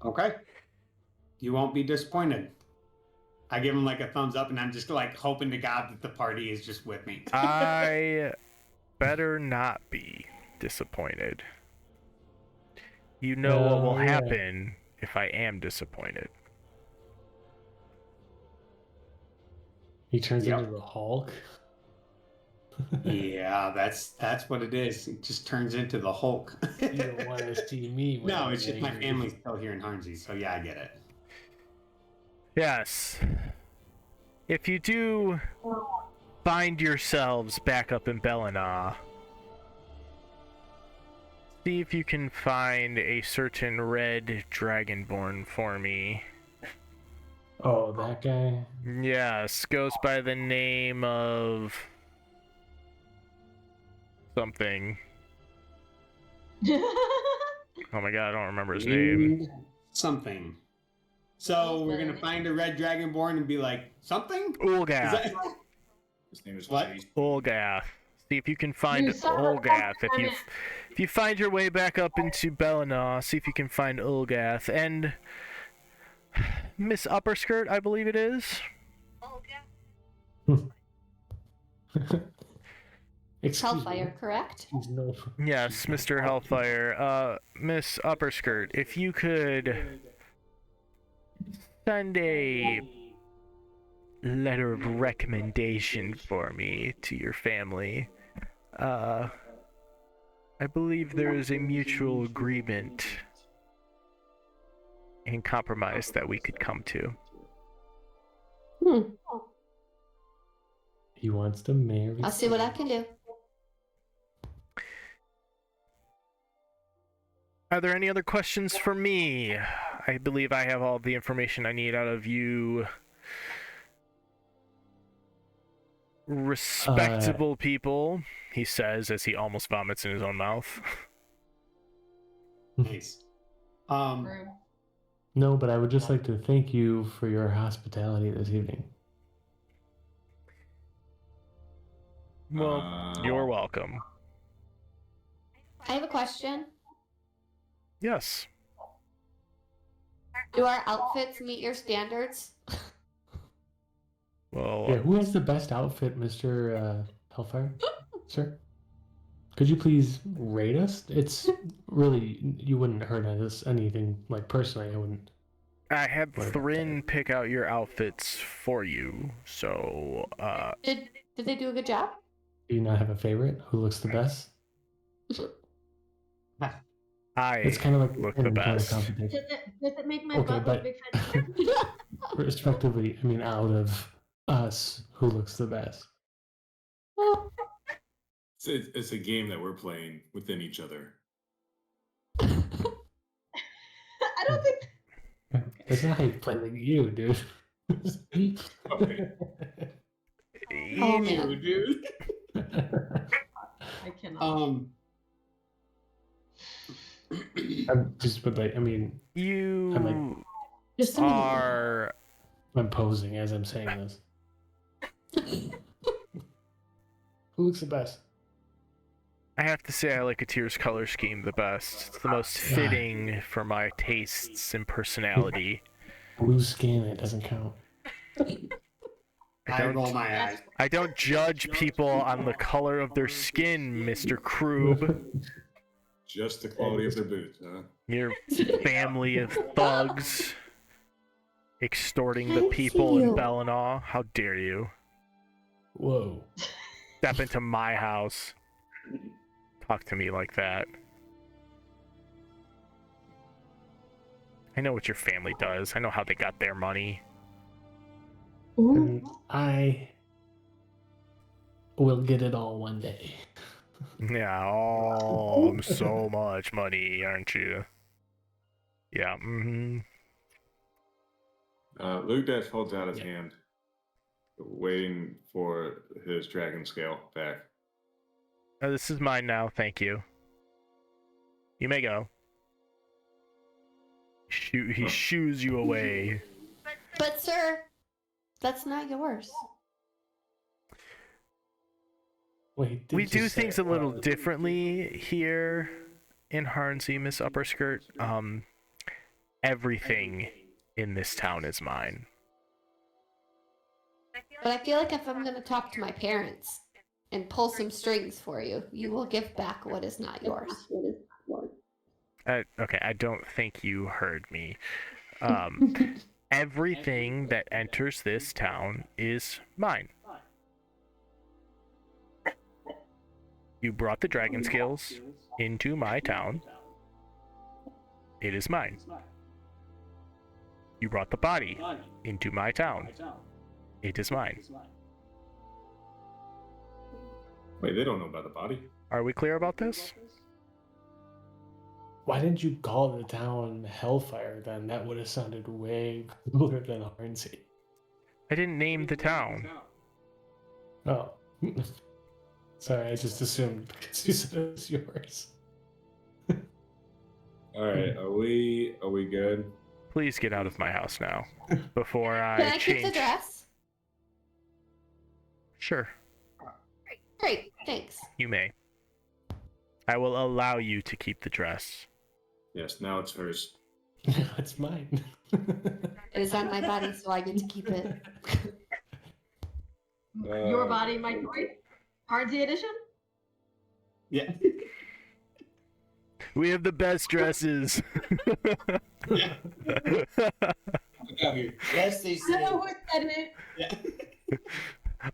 Okay. You won't be disappointed. I give him like a thumbs up, and I'm just like hoping to God that the party is just with me. I better not be disappointed. You know what will happen if I am disappointed. He turns into the Hulk. Yeah, that's what it is. It just turns into the Hulk. You don't want to see me. No, it's just my family's still here in Harnsey, so yeah, I get it. Yes. If you do find yourselves back up in Bellinah, see if you can find a certain red dragonborn for me. Oh, that guy? Yes, goes by the name of something. Oh my god, I don't remember his name. Something. So we're gonna find a red dragonborn and be like, something? Ulgath. His name is What? Ulgath. See if you can find Ulgath. If you find your way back up into Bellinah, see if you can find Ulgath and Miss Upperskirt, I believe it is. Hellfire, correct? Yes, Mr. Hellfire. Miss Upperskirt, if you could send a letter of recommendation for me to your family. I believe there is a mutual agreement and compromise that we could come to. He wants to marry. I'll see what I can do. Are there any other questions for me? I believe I have all the information I need out of you. Respectable people, he says as he almost vomits in his own mouth. Nice. No, but I would just like to thank you for your hospitality this evening. Well, you're welcome. I have a question. Yes. Do our outfits meet your standards? Well, Yeah, who has the best outfit, Mr. Hellfire? Sir? Could you please rate us? It's really, you wouldn't hurt us anything, like personally, I wouldn't. I had Thrin pick out your outfits for you, so, Did they do a good job? Do you not have a favorite? Who looks the best? It's kind of like look the best. Does it make my butt but look big fat? respectively, I mean, out of us, who looks the best? It's a game that we're playing within each other. I don't think. It's not how you play like you, dude. Okay. Oh, You, man. dude. I cannot. I'm just, but like, I mean, You I'm Just a minute. are. I'm posing as I'm saying this. Who looks the best? I have to say, I like a Tears color scheme the best. It's the most fitting for my tastes and personality. Blue skin, it doesn't count. I roll my eyes. I don't judge people on the color of their skin, Mr. Kroob. Just the quality of their boots, huh? Your family of thugs extorting the Thank people in you. Bellinau. How dare you? Whoa. Step into my house. Talk to me like that. I know what your family does. I know how they got their money. And I will get it all one day. Yeah, oh, so much money, aren't you? Yeah, Luke Dash holds out his hand, waiting for his dragon scale back. This is mine now, thank you. You may go. He shoos you away. But, sir, that's not yours. Wait, did We you do say- things a little differently here in Harnsey, Miss Upperskirt. Everything in this town is mine. But I feel like if I'm going to talk to my parents and pull some strings for you, you will give back what is not yours. Okay, I don't think you heard me. Everything that enters this town is mine. You brought the dragon scales into my town. It is mine. You brought the body into my town. It is mine. Wait, they don't know about the body? Are we clear about this? Why didn't you call the town Hellfire then? That would have sounded way cooler than Hornsey. I didn't name the town. Oh. Sorry, I just assumed because you said it was yours. Alright, are we good? Please get out of my house now before Can I change. keep the dress? Sure, Great, thanks. you may. I will allow you to keep the dress. Yes, now it's hers. It's mine. It is on my body, so I get to keep it. Your body, my toy. Hardsy edition. Yeah. We have the best dresses. Yes, they I say. don't know who said it. Yeah.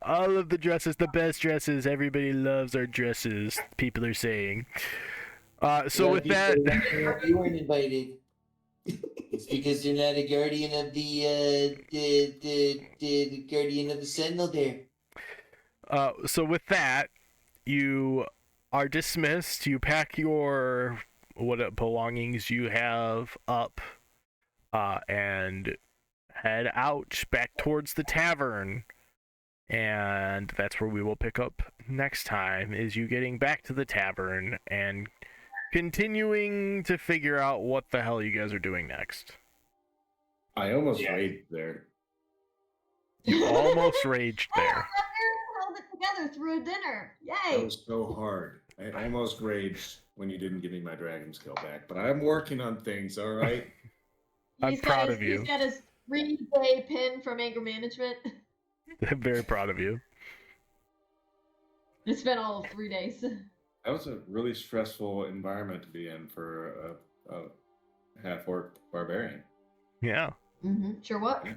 All of the dresses, the best dresses. Everybody loves our dresses. People are saying. So with that, You weren't invited. It's because you're not a guardian of the guardian of the sentinel there. so with that, you are dismissed. You pack your what belongings you have up, and head out back towards the tavern. And that's where we will pick up next time, is you getting back to the tavern and continuing to figure out what the hell you guys are doing next. I almost raged there. You almost raged there. Held it together through a dinner. That Yay! was so hard. I almost raged when you didn't give me my dragon scale back, but I'm working on things, alright? I'm proud of you. He's got his 3-day pin from anger management. I'm very proud of you. It's been all of 3 days. That was a really stressful environment to be in for a half-orc barbarian. Yeah. Sure what? Yeah.